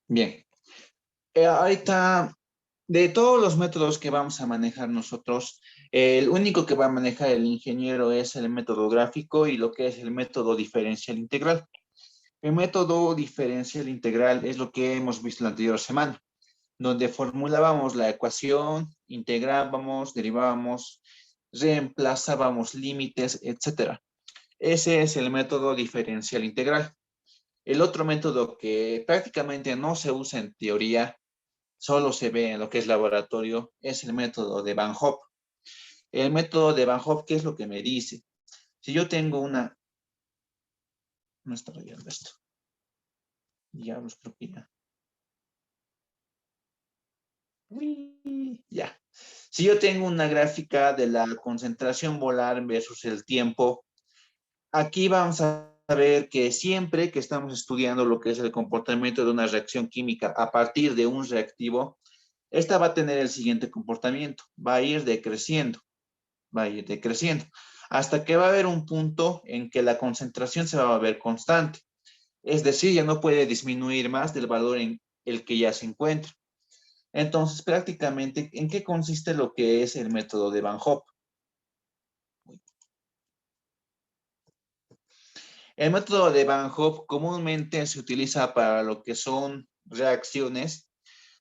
Bien. Ahorita, de todos los métodos que vamos a manejar nosotros, el único que va a manejar el ingeniero es el método gráfico y lo que es el método diferencial integral. El método diferencial integral es lo que hemos visto la anterior semana, donde formulábamos la ecuación, integrábamos, derivábamos, reemplazábamos límites, etcétera. Ese es el método diferencial integral. El otro método que prácticamente no se usa en teoría, solo se ve en lo que es laboratorio, es el método de Van Hoff. El método de Van Hoff, ¿qué es lo que me dice? Si yo tengo una... No está rayando esto. Diablos, creo que ya. Uy, ya. Si yo tengo una gráfica de la concentración molar versus el tiempo, aquí vamos a ver que siempre que estamos estudiando lo que es el comportamiento de una reacción química a partir de un reactivo, esta va a tener el siguiente comportamiento, va a ir decreciendo, hasta que va a haber un punto en que la concentración se va a ver constante. Es decir, ya no puede disminuir más del valor en el que ya se encuentra. Entonces, prácticamente, ¿en qué consiste lo que es el método de Van Hoff? El método de Van Hoff comúnmente se utiliza para lo que son reacciones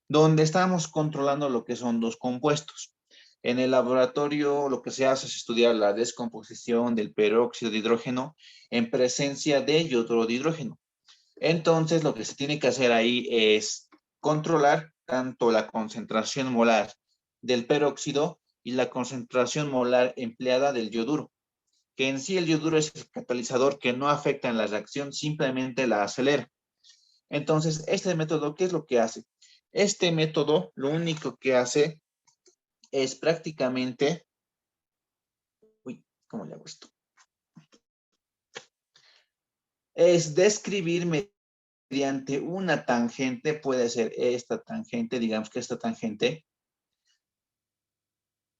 donde estamos controlando lo que son dos compuestos. En el laboratorio lo que se hace es estudiar la descomposición del peróxido de hidrógeno en presencia de yoduro de hidrógeno. Entonces, lo que se tiene que hacer ahí es controlar tanto la concentración molar del peróxido y la concentración molar empleada del yoduro, que en sí el yoduro es el catalizador que no afecta en la reacción, simplemente la acelera. Entonces, este método, ¿qué es lo que hace? Este método lo único que hace es prácticamente, uy, ¿cómo le hago esto? Es describir mediante una tangente, puede ser esta tangente, digamos que esta tangente,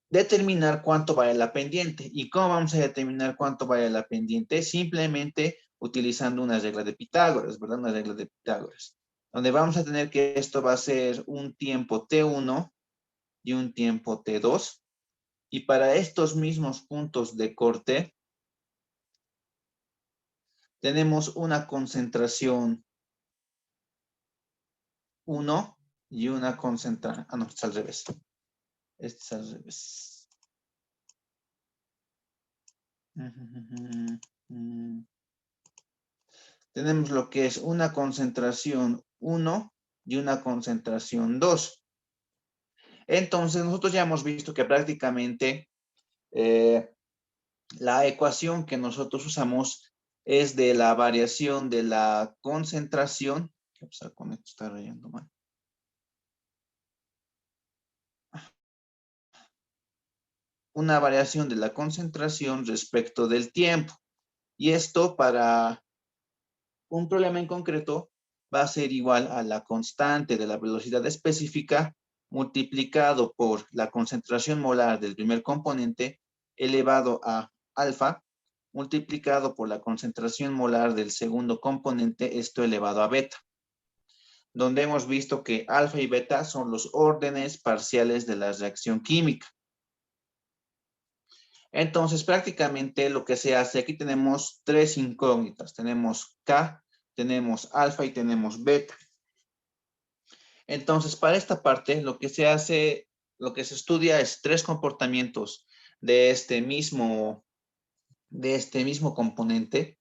determinar cuánto vale la pendiente. ¿Y cómo vamos a determinar cuánto vale la pendiente? Simplemente utilizando una regla de Pitágoras, ¿verdad? Una regla de Pitágoras, donde vamos a tener que esto va a ser un tiempo T1 y un tiempo T2. Y para estos mismos puntos de corte, tenemos una concentración 1 y una concentración... Ah, no, es al revés. Este es al revés. Tenemos lo que es una concentración 1 y una concentración 2. Entonces, nosotros ya hemos visto que prácticamente la ecuación que nosotros usamos es de la variación de la concentración. ¿Qué pasa con esto? Está rayando mal. Una variación de la concentración respecto del tiempo. Y esto para un problema en concreto va a ser igual a la constante de la velocidad específica multiplicado por la concentración molar del primer componente elevado a alfa multiplicado por la concentración molar del segundo componente, esto elevado a beta, donde hemos visto que alfa y beta son los órdenes parciales de la reacción química. Entonces, prácticamente lo que se hace, aquí tenemos tres incógnitas. Tenemos K, tenemos alfa y tenemos beta. Entonces, para esta parte, lo que se hace, lo que se estudia es tres comportamientos de este mismo componente.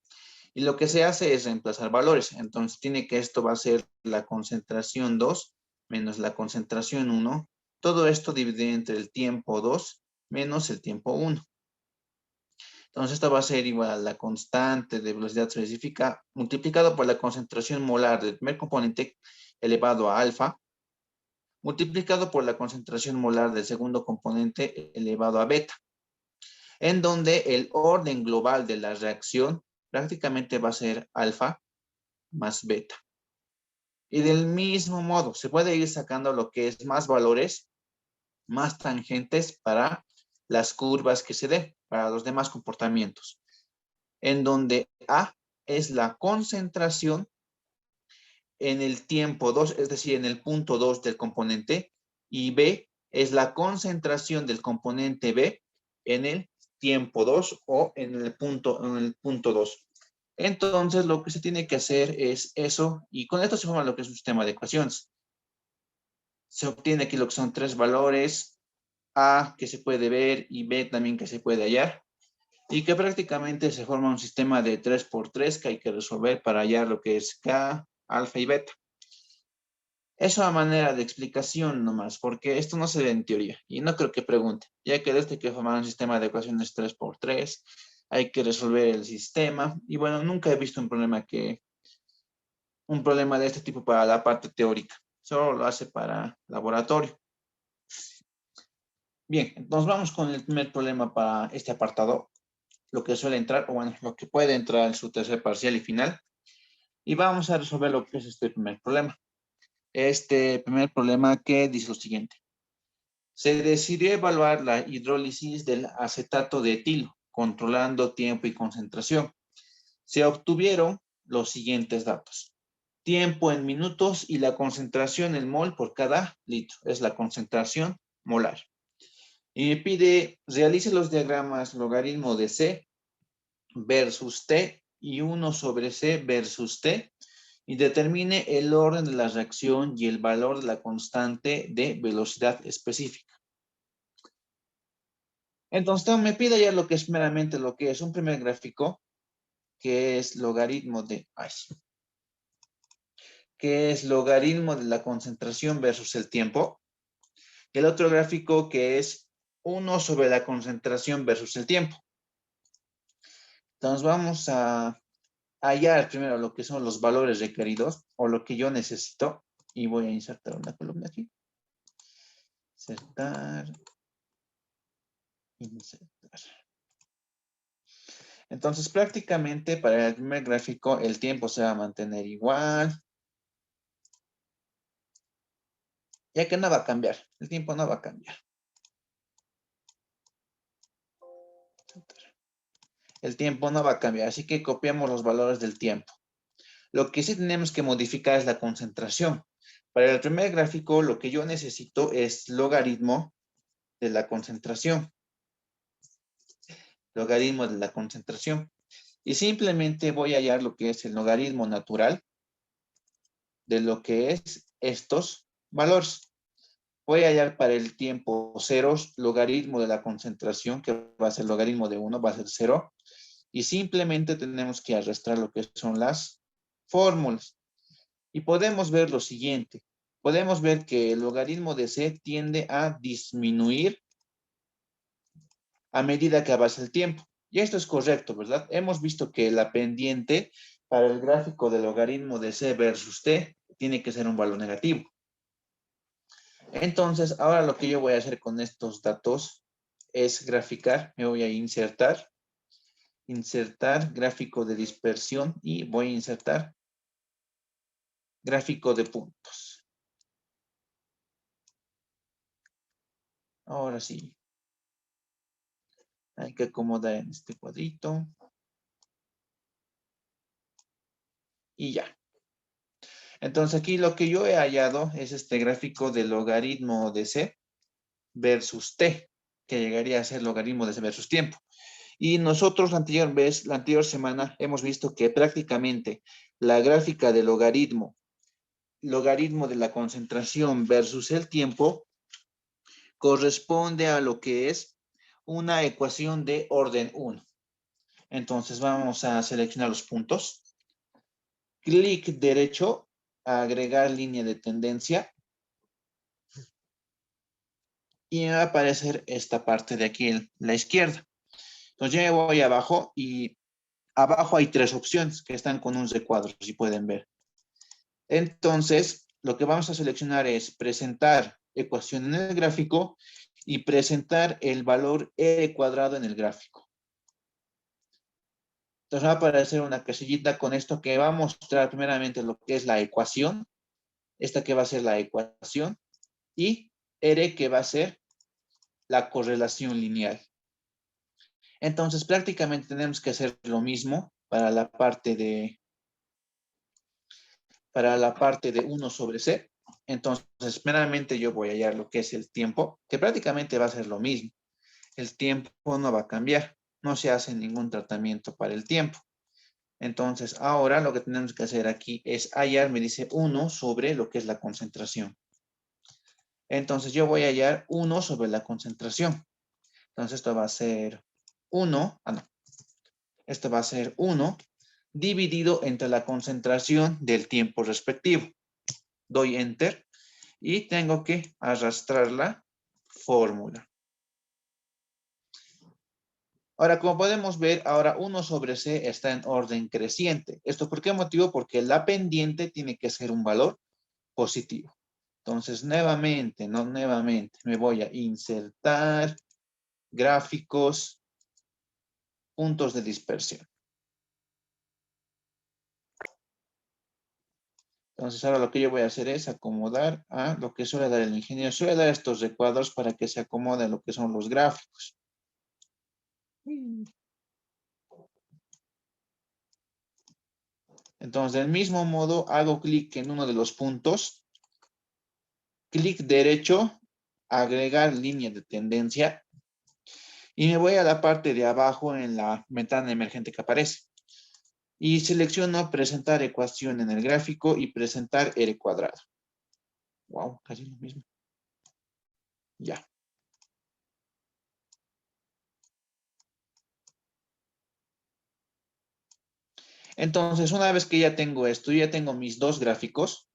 Y lo que se hace es reemplazar valores. Entonces, tiene que esto va a ser la concentración 2 menos la concentración 1. Todo esto dividido entre el tiempo 2 menos el tiempo 1. Entonces, esto va a ser igual a la constante de velocidad específica multiplicado por la concentración molar del primer componente elevado a alfa, multiplicado por la concentración molar del segundo componente elevado a beta, en donde el orden global de la reacción prácticamente va a ser alfa más beta. Y del mismo modo, se puede ir sacando lo que es más valores, más tangentes para las curvas que se den, para los demás comportamientos, en donde A es la concentración en el tiempo 2, es decir, en el punto 2 del componente, y B es la concentración del componente B en el tiempo 2 o en el punto 2. Entonces, lo que se tiene que hacer es eso, y con esto se forma lo que es un sistema de ecuaciones. Se obtiene aquí lo que son tres valores, A que se puede ver y B también que se puede hallar, y que prácticamente se forma un sistema de 3 por 3 que hay que resolver para hallar lo que es K, alfa y beta. Eso a manera de explicación nomás, porque esto no se ve en teoría y no creo que pregunte, ya que desde que formar un sistema de ecuaciones 3 por 3 hay que resolver el sistema y bueno, nunca he visto un problema de este tipo para la parte teórica, solo lo hace para laboratorio. Bien, entonces vamos con el primer problema para este apartado, lo que suele entrar, o bueno, lo que puede entrar en su tercer parcial y final, y vamos a resolver lo que es este primer problema. Este primer problema que dice lo siguiente. Se decidió evaluar la hidrólisis del acetato de etilo, controlando tiempo y concentración. Se obtuvieron los siguientes datos. Tiempo en minutos y la concentración en mol por cada litro. Es la concentración molar. Y pide, realice los diagramas logaritmo de C versus T y 1 sobre C versus T y determine el orden de la reacción y el valor de la constante de velocidad específica. Entonces me pide ya lo que es meramente lo que es un primer gráfico, que es logaritmo de, que es logaritmo de la concentración versus el tiempo. El otro gráfico que es 1 sobre la concentración versus el tiempo. Entonces vamos a hallar primero lo que son los valores requeridos o lo que yo necesito. Y voy a insertar una columna aquí. Insertar. Insertar. Entonces prácticamente para el primer gráfico el tiempo se va a mantener igual. Ya que no va a cambiar. El tiempo no va a cambiar. El tiempo no va a cambiar, así que copiamos los valores del tiempo. Lo que sí tenemos que modificar es la concentración. Para el primer gráfico, lo que yo necesito es logaritmo de la concentración. Logaritmo de la concentración. Y simplemente voy a hallar lo que es el logaritmo natural de lo que es estos valores. Voy a hallar para el tiempo ceros logaritmo de la concentración, que va a ser logaritmo de 1, va a ser 0. Y simplemente tenemos que arrastrar lo que son las fórmulas. Y podemos ver lo siguiente. Podemos ver que el logaritmo de C tiende a disminuir a medida que avanza el tiempo. Y esto es correcto, ¿verdad? Hemos visto que la pendiente para el gráfico del logaritmo de C versus T tiene que ser un valor negativo. Entonces, ahora lo que yo voy a hacer con estos datos es graficar. Me voy a insertar gráfico de dispersión y voy a insertar gráfico de puntos. Ahora sí. Hay que acomodar en este cuadrito. Y ya. Entonces aquí lo que yo he hallado es este gráfico del logaritmo de C versus T, que llegaría a ser logaritmo de C versus tiempo. Y nosotros la anterior semana hemos visto que prácticamente la gráfica del logaritmo de la concentración versus el tiempo corresponde a lo que es una ecuación de orden 1. Entonces vamos a seleccionar los puntos. Clic derecho, agregar línea de tendencia. Y me va a aparecer esta parte de aquí en la izquierda. Entonces yo me voy abajo y abajo hay tres opciones que están con un recuadro, si pueden ver. Entonces, lo que vamos a seleccionar es presentar ecuación en el gráfico y presentar el valor R cuadrado en el gráfico. Entonces va a aparecer una casillita con esto que va a mostrar primeramente lo que es la ecuación, esta que va a ser la ecuación, y R que va a ser la correlación lineal. Entonces prácticamente tenemos que hacer lo mismo para la parte de para la parte de 1 sobre C. Entonces, meramente yo voy a hallar lo que es el tiempo, que prácticamente va a ser lo mismo. El tiempo no va a cambiar. No se hace ningún tratamiento para el tiempo. Entonces, ahora lo que tenemos que hacer aquí es hallar, me dice 1 sobre lo que es la concentración. Entonces, yo voy a hallar 1 sobre la concentración. Entonces, esto va a ser 1, no. Esto va a ser 1 dividido entre la concentración del tiempo respectivo. Doy Enter y tengo que arrastrar la fórmula. Ahora, como podemos ver, ahora 1 sobre C está en orden creciente. ¿Esto por qué motivo? Porque la pendiente tiene que ser un valor positivo. Entonces, nuevamente, me voy a insertar gráficos, puntos de dispersión. Entonces, ahora lo que yo voy a hacer es acomodar a lo que suele dar el ingeniero. Suele dar estos recuadros para que se acomode a lo que son los gráficos. Entonces, del mismo modo, hago clic en uno de los puntos, clic derecho, agregar línea de tendencia, y me voy a la parte de abajo en la ventana emergente que aparece. Y selecciono presentar ecuación en el gráfico y presentar R cuadrado. Wow, casi lo mismo. Ya. Entonces, una vez que ya tengo esto, ya tengo mis dos gráficos,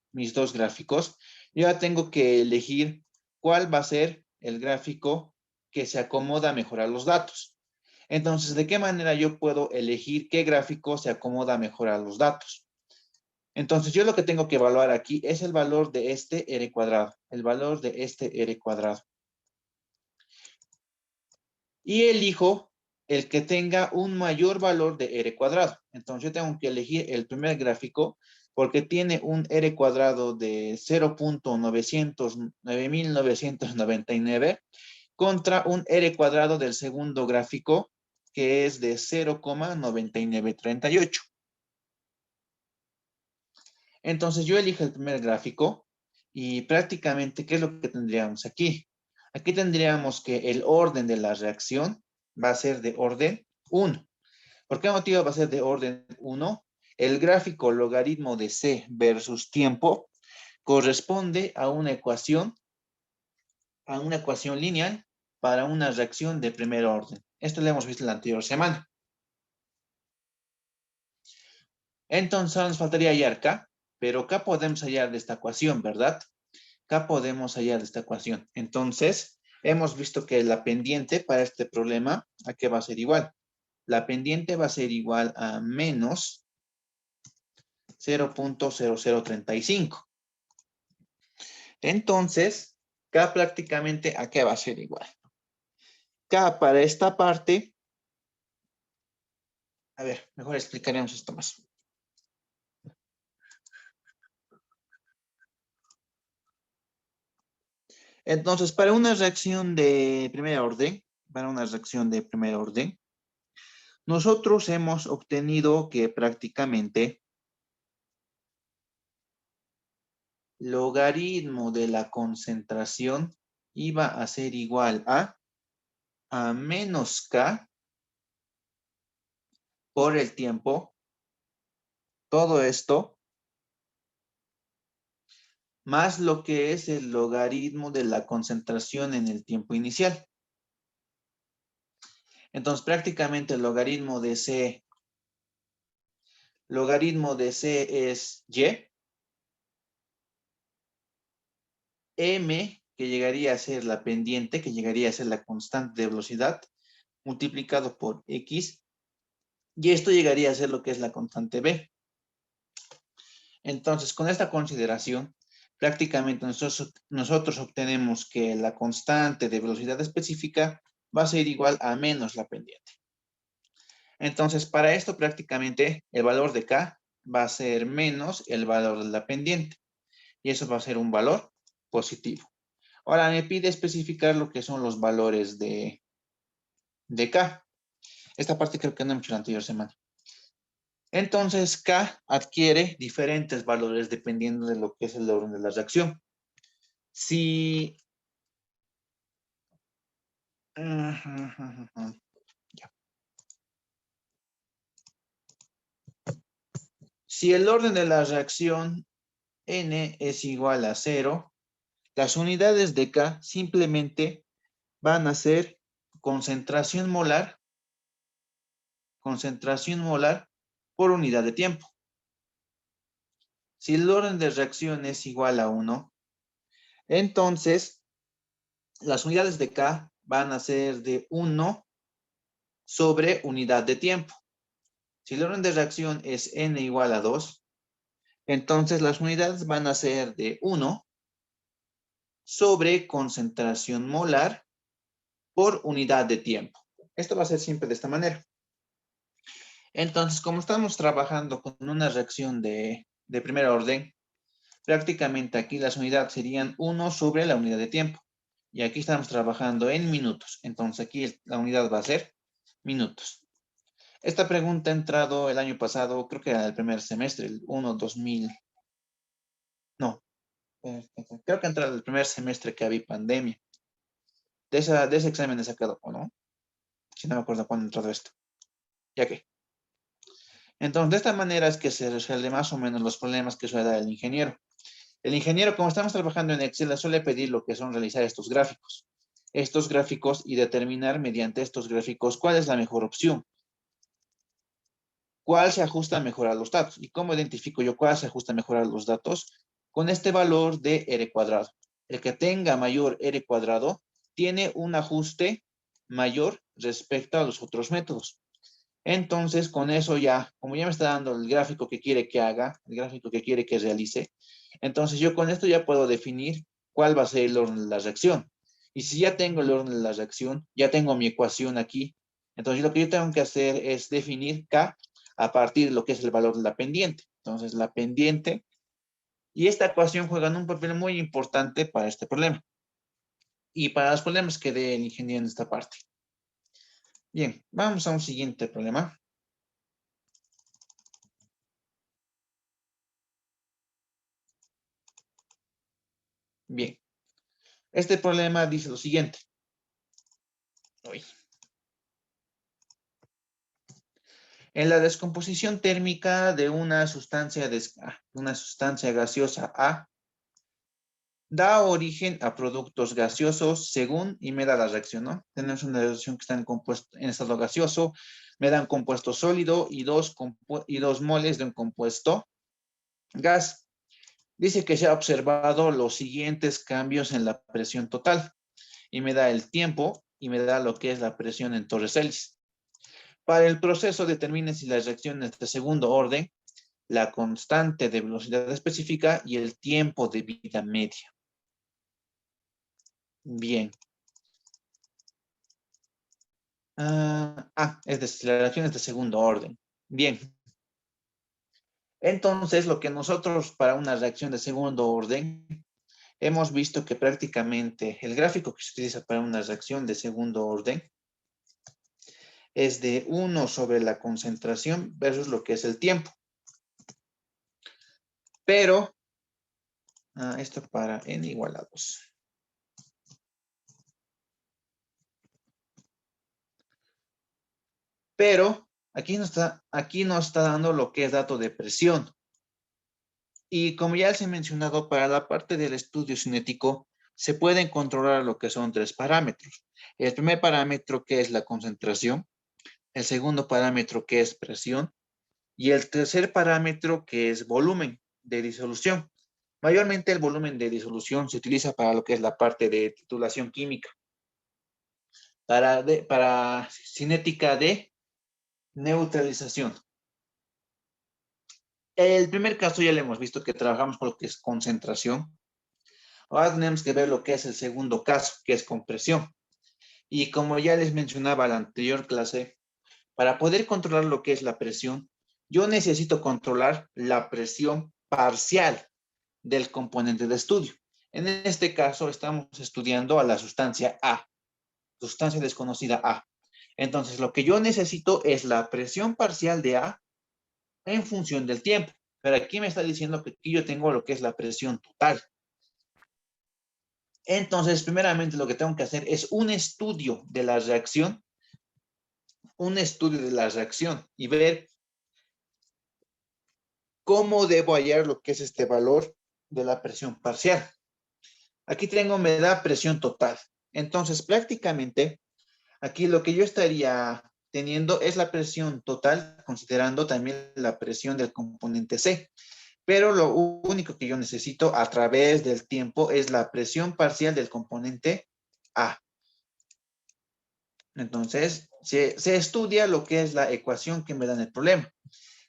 ya tengo que elegir cuál va a ser el gráfico que se acomoda mejor a los datos. Entonces, ¿de qué manera yo puedo elegir qué gráfico se acomoda mejor a los datos? Entonces, yo lo que tengo que evaluar aquí es el valor de este R cuadrado, el valor de este R cuadrado. Y elijo el que tenga un mayor valor de R cuadrado. Entonces, yo tengo que elegir el primer gráfico porque tiene un R cuadrado de 0.999 contra un R cuadrado del segundo gráfico que es de 0,9938. Entonces yo elijo el primer gráfico y prácticamente, ¿qué es lo que tendríamos aquí? Aquí tendríamos que el orden de la reacción va a ser de orden 1. ¿Por qué motivo va a ser de orden 1? El gráfico logaritmo de C versus tiempo corresponde a una ecuación lineal para una reacción de primer orden. Esto lo hemos visto la anterior semana. Entonces nos faltaría hallar K, pero K podemos hallar de esta ecuación, ¿verdad? Acá podemos hallar esta ecuación. Entonces, hemos visto que la pendiente para este problema, ¿a qué va a ser igual? La pendiente va a ser igual a menos 0.0035. Entonces, K prácticamente, ¿a qué va a ser igual? K para esta parte, a ver, mejor explicaremos esto más. Entonces, para una reacción de primer orden, nosotros hemos obtenido que prácticamente logaritmo de la concentración iba a ser igual a menos K por el tiempo, todo esto, más lo que es el logaritmo de la concentración en el tiempo inicial. Entonces, prácticamente el logaritmo de C es Y, M, que llegaría a ser la pendiente, que llegaría a ser la constante de velocidad, multiplicado por X, y esto llegaría a ser lo que es la constante B. Entonces, con esta consideración, prácticamente nosotros obtenemos que la constante de velocidad específica va a ser igual a menos la pendiente. Entonces, para esto prácticamente el valor de K va a ser menos el valor de la pendiente. Y eso va a ser un valor positivo. Ahora me pide especificar lo que son los valores de K. Esta parte creo que no he hecho la anterior semana. Entonces, K adquiere diferentes valores dependiendo de lo que es el orden de la reacción. Si, ya. Si el orden de la reacción N es igual a 0, las unidades de K simplemente van a ser concentración molar por unidad de tiempo. Si el orden de reacción es igual a 1, entonces las unidades de K van a ser de 1 sobre unidad de tiempo. Si el orden de reacción es N igual a 2, entonces las unidades van a ser de 1 sobre concentración molar por unidad de tiempo. Esto va a ser siempre de esta manera. Entonces, como estamos trabajando con una reacción de primer orden, prácticamente aquí las unidades serían 1 sobre la unidad de tiempo. Y aquí estamos trabajando en minutos. Entonces aquí la unidad va a ser minutos. Esta pregunta ha entrado el año pasado, creo que era el primer semestre, el 1-2000. No, creo que ha entrado el primer semestre que había pandemia. De ese examen he sacado, ¿o no? Si no me acuerdo cuándo entró esto. Ya que. Entonces, de esta manera es que se resuelve más o menos los problemas que suele dar el ingeniero. El ingeniero, como estamos trabajando en Excel, le suele pedir lo que son realizar estos gráficos. Estos gráficos y determinar mediante estos gráficos cuál es la mejor opción. ¿Cuál se ajusta mejor a los datos? ¿Y cómo identifico yo cuál se ajusta mejor a los datos? Con este valor de R cuadrado. El que tenga mayor R cuadrado tiene un ajuste mayor respecto a los otros métodos. Entonces, con eso ya, como ya me está dando el gráfico que quiere que haga, el gráfico que quiere que realice, entonces yo con esto ya puedo definir cuál va a ser el orden de la reacción. Y si ya tengo el orden de la reacción, ya tengo mi ecuación aquí. Entonces lo que yo tengo que hacer es definir K a partir de lo que es el valor de la pendiente. Entonces la pendiente y esta ecuación juegan un papel muy importante para este problema y para los problemas que dé el ingeniero en esta parte. Bien, vamos a un siguiente problema. Bien, este problema dice lo siguiente. Uy. En la descomposición térmica de una sustancia gaseosa A, da origen a productos gaseosos según, y me da la reacción, ¿no? Tenemos una reacción que está en estado gaseoso, me da un compuesto sólido y dos moles de un compuesto gas. Dice que se ha observado los siguientes cambios en la presión total y me da el tiempo y me da lo que es la presión en torres Celsius. Para el proceso determine si las reacciones de segundo orden, la constante de velocidad específica y el tiempo de vida media. Bien. Es deceleraciones de segundo orden. Bien. Entonces, lo que nosotros para una reacción de segundo orden, hemos visto que prácticamente el gráfico que se utiliza para una reacción de segundo orden es de 1 sobre la concentración versus lo que es el tiempo. Pero, esto para n igual a 2. Pero aquí nos está dando lo que es dato de presión. Y como ya les he mencionado, para la parte del estudio cinético se pueden controlar lo que son 3 parámetros. El primer parámetro que es la concentración, el segundo parámetro que es presión y el tercer parámetro que es volumen de disolución. Mayormente el volumen de disolución se utiliza para lo que es la parte de titulación química. Para cinética de neutralización. El primer caso ya le hemos visto que trabajamos con lo que es concentración. Ahora tenemos que ver lo que es el segundo caso, que es compresión. Y como ya les mencionaba en la anterior clase, para poder controlar lo que es la presión, yo necesito controlar la presión parcial del componente de estudio. En este caso estamos estudiando a la sustancia A, sustancia desconocida A. Entonces lo que yo necesito es la presión parcial de A en función del tiempo. Pero aquí me está diciendo que aquí yo tengo lo que es la presión total. Entonces, primeramente lo que tengo que hacer es un estudio de la reacción, y ver cómo debo hallar lo que es este valor de la presión parcial. Aquí tengo, me da presión total. Entonces, prácticamente, aquí lo que yo estaría teniendo es la presión total, considerando también la presión del componente C. Pero lo único que yo necesito a través del tiempo es la presión parcial del componente A. Entonces, se estudia lo que es la ecuación que me da en el problema.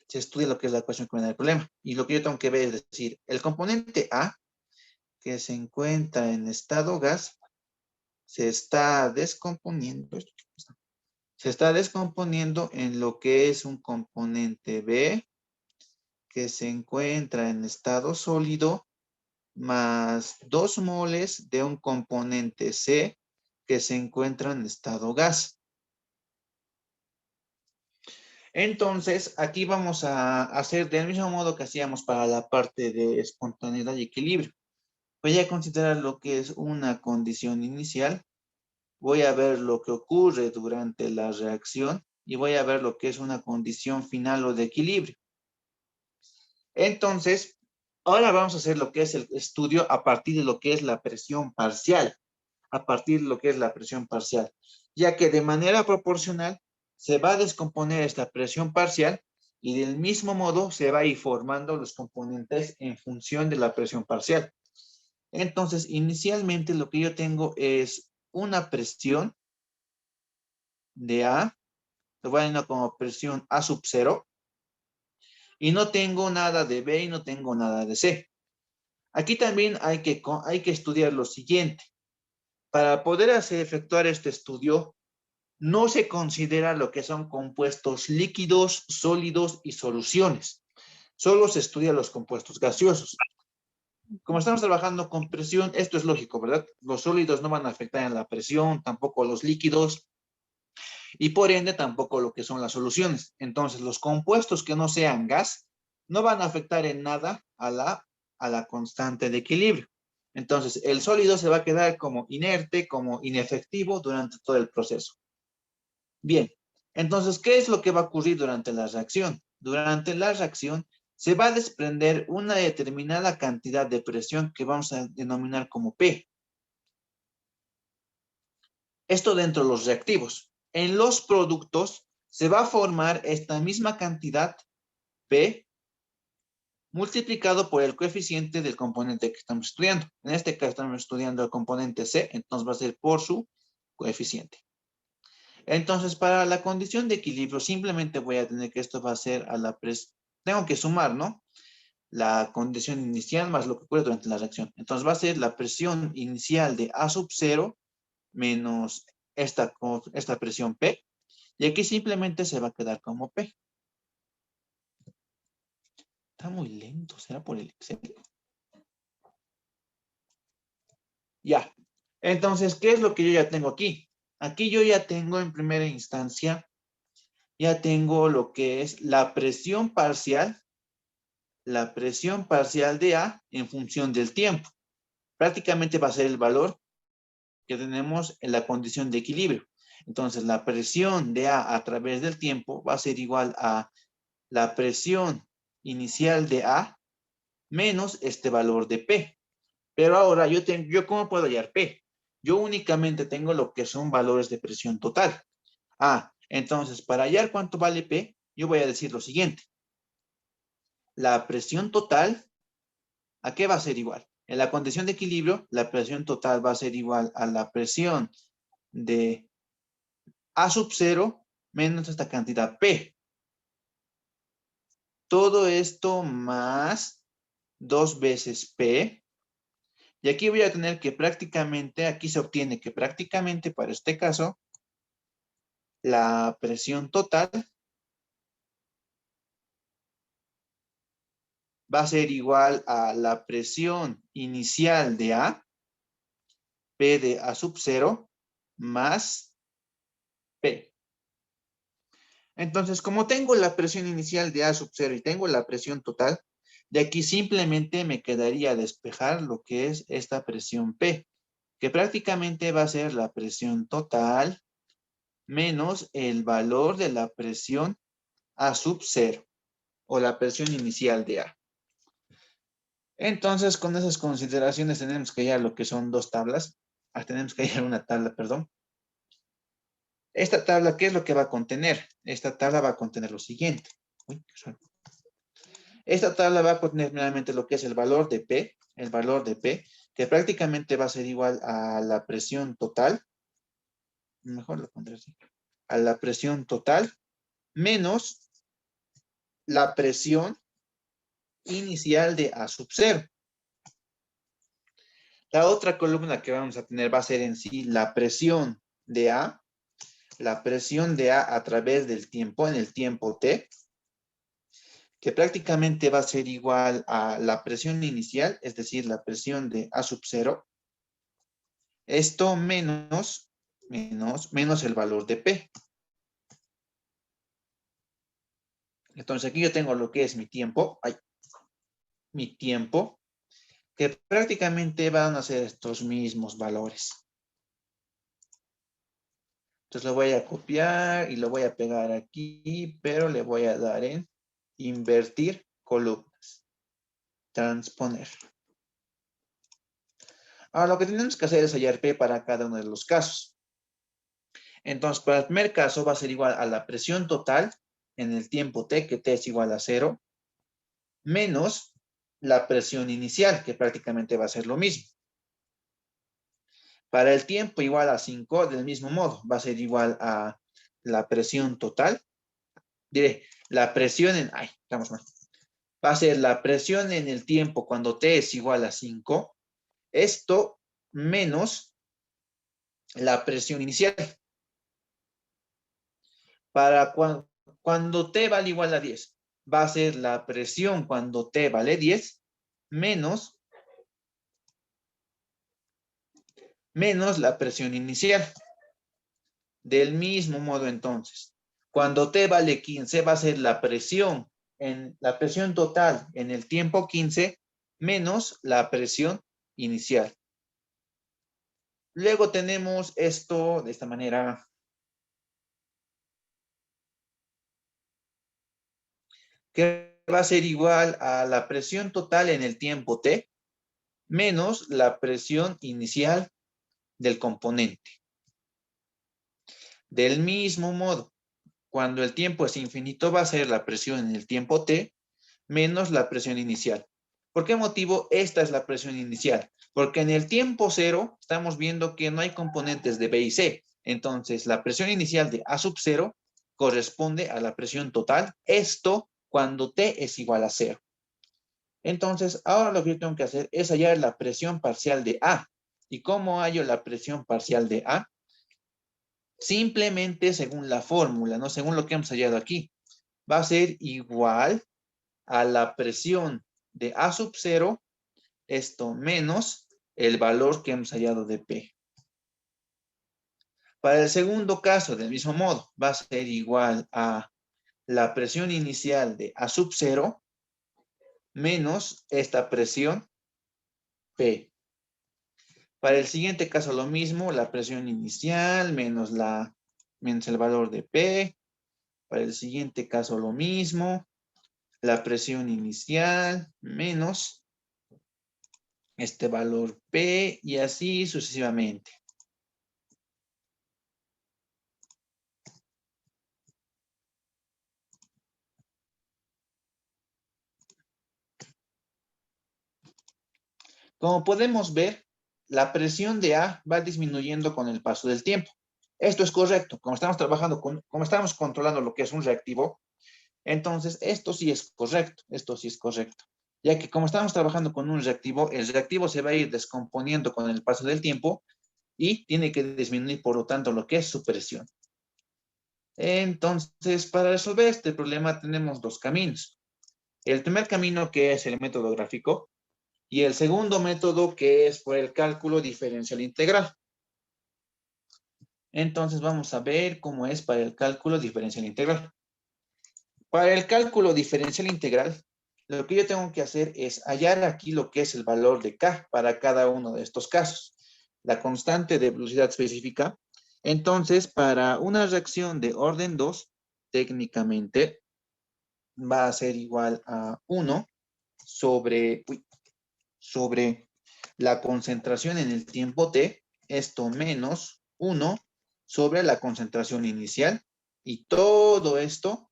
Se estudia lo que es la ecuación que me da el problema. Y lo que yo tengo que ver es decir, el componente A, que se encuentra en estado gas, se está descomponiendo. Se está descomponiendo en lo que es un componente B, que se encuentra en estado sólido, más 2 moles de un componente C, que se encuentra en estado gas. Entonces, aquí vamos a hacer del mismo modo que hacíamos para la parte de espontaneidad y equilibrio. Voy a considerar lo que es una condición inicial. Voy a ver lo que ocurre durante la reacción y voy a ver lo que es una condición final o de equilibrio. Entonces, ahora vamos a hacer lo que es el estudio a partir de lo que es la presión parcial. A partir de lo que es la presión parcial. Ya que de manera proporcional se va a descomponer esta presión parcial y del mismo modo se va a ir formando los componentes en función de la presión parcial. Entonces, inicialmente lo que yo tengo es una presión de A, lo voy a llamar como presión A sub 0, y no tengo nada de B y no tengo nada de C. Aquí también hay que estudiar lo siguiente. Para poder efectuar este estudio, no se considera lo que son compuestos líquidos, sólidos y soluciones. Solo se estudia los compuestos gaseosos. Como estamos trabajando con presión, esto es lógico, ¿verdad? Los sólidos no van a afectar en la presión, tampoco los líquidos, y por ende tampoco lo que son las soluciones. Entonces, los compuestos que no sean gas no van a afectar en nada a la constante de equilibrio. Entonces, el sólido se va a quedar como inerte, como inefectivo durante todo el proceso. Bien, entonces, ¿qué es lo que va a ocurrir durante la reacción? Durante la reacción se va a desprender una determinada cantidad de presión que vamos a denominar como P. Esto dentro de los reactivos. En los productos se va a formar esta misma cantidad P multiplicado por el coeficiente del componente que estamos estudiando. En este caso estamos estudiando el componente C, entonces va a ser por su coeficiente. Entonces, para la condición de equilibrio, simplemente voy a tener que esto va a ser a la presión. Tengo que sumar, ¿no? La condición inicial más lo que ocurre durante la reacción. Entonces, va a ser la presión inicial de A sub 0 menos esta presión P. Y aquí simplemente se va a quedar como P. Está muy lento, ¿será por el Excel? Ya. Entonces, ¿qué es lo que yo ya tengo aquí? Aquí yo ya tengo en primera instancia, ya tengo lo que es la presión parcial de A en función del tiempo. Prácticamente va a ser el valor que tenemos en la condición de equilibrio. Entonces, la presión de A través del tiempo va a ser igual a la presión inicial de A menos este valor de P. Pero ahora yo ¿cómo puedo hallar P? Yo únicamente tengo lo que son valores de presión total. Entonces, para hallar cuánto vale P, yo voy a decir lo siguiente. La presión total, ¿a qué va a ser igual? En la condición de equilibrio, la presión total va a ser igual a la presión de A sub 0 menos esta cantidad P. Todo esto más 2 veces P. Y aquí voy a tener que prácticamente, aquí se obtiene que prácticamente para este caso, la presión total va a ser igual a la presión inicial de A, P de A sub 0, más P. Entonces, como tengo la presión inicial de A sub 0 y tengo la presión total, de aquí simplemente me quedaría despejar lo que es esta presión P, que prácticamente va a ser la presión total menos el valor de la presión A sub 0 o la presión inicial de A. Entonces, con esas consideraciones tenemos que hallar lo que son dos tablas. Tenemos que hallar una tabla, perdón. Esta tabla, ¿qué es lo que va a contener? Esta tabla va a contener lo siguiente. Uy, qué raro. Esta tabla va a contener nuevamente lo que es el valor de P, que prácticamente va a ser igual a la presión total. Mejor lo pondré así. A la presión total menos la presión inicial de A sub 0. La otra columna que vamos a tener va a ser en sí la presión de A a través del tiempo, en el tiempo T, que prácticamente va a ser igual a la presión inicial, es decir, la presión de A sub 0, esto menos el valor de P. Entonces aquí yo tengo lo que es mi tiempo, que prácticamente van a ser estos mismos valores. Entonces lo voy a copiar y lo voy a pegar aquí, pero le voy a dar en invertir columnas, transponer. Ahora lo que tenemos que hacer es hallar P para cada uno de los casos. Entonces, para el primer caso va a ser igual a la presión total en el tiempo T, que T es igual a 0, menos la presión inicial, que prácticamente va a ser lo mismo. Para el tiempo igual a 5, del mismo modo, va a ser igual a la presión total. Diré, la presión en... estamos mal. Va a ser la presión en el tiempo cuando T es igual a 5. Esto menos la presión inicial. Para cuando T vale igual a 10, va a ser la presión cuando T vale 10 menos la presión inicial. Del mismo modo, entonces, cuando T vale 15, va a ser la presión total en el tiempo 15 menos la presión inicial. Luego tenemos esto de esta manera. Que va a ser igual a la presión total en el tiempo T menos la presión inicial del componente. Del mismo modo, cuando el tiempo es infinito, va a ser la presión en el tiempo T menos la presión inicial. ¿Por qué motivo esta es la presión inicial? Porque en el tiempo cero estamos viendo que no hay componentes de B y C. Entonces, la presión inicial de A sub 0 corresponde a la presión total. Esto cuando T es igual a 0. Entonces, ahora lo que yo tengo que hacer es hallar la presión parcial de A. ¿Y cómo hallo la presión parcial de A? Simplemente según la fórmula, ¿no? Según lo que hemos hallado aquí. Va a ser igual a la presión de A sub 0, esto menos el valor que hemos hallado de P. Para el segundo caso, del mismo modo, va a ser igual a la presión inicial de A sub 0 menos esta presión P. Para el siguiente caso lo mismo, la presión inicial menos el valor de P. Para el siguiente caso lo mismo, la presión inicial menos este valor P y así sucesivamente. Como podemos ver, la presión de A va disminuyendo con el paso del tiempo. Esto es correcto. Como estamos controlando lo que es un reactivo, entonces esto sí es correcto. Ya que como estamos trabajando con un reactivo, el reactivo se va a ir descomponiendo con el paso del tiempo y tiene que disminuir, por lo tanto, lo que es su presión. Entonces, para resolver este problema tenemos dos caminos. El primer camino, que es el método gráfico, y el segundo método, que es por el cálculo diferencial integral. Entonces vamos a ver cómo es para el cálculo diferencial integral. Para el cálculo diferencial integral, lo que yo tengo que hacer es hallar aquí lo que es el valor de K para cada uno de estos casos. La constante de velocidad específica. Entonces, para una reacción de orden 2, técnicamente va a ser igual a 1 sobre la concentración en el tiempo t, esto menos 1 sobre la concentración inicial, y todo esto,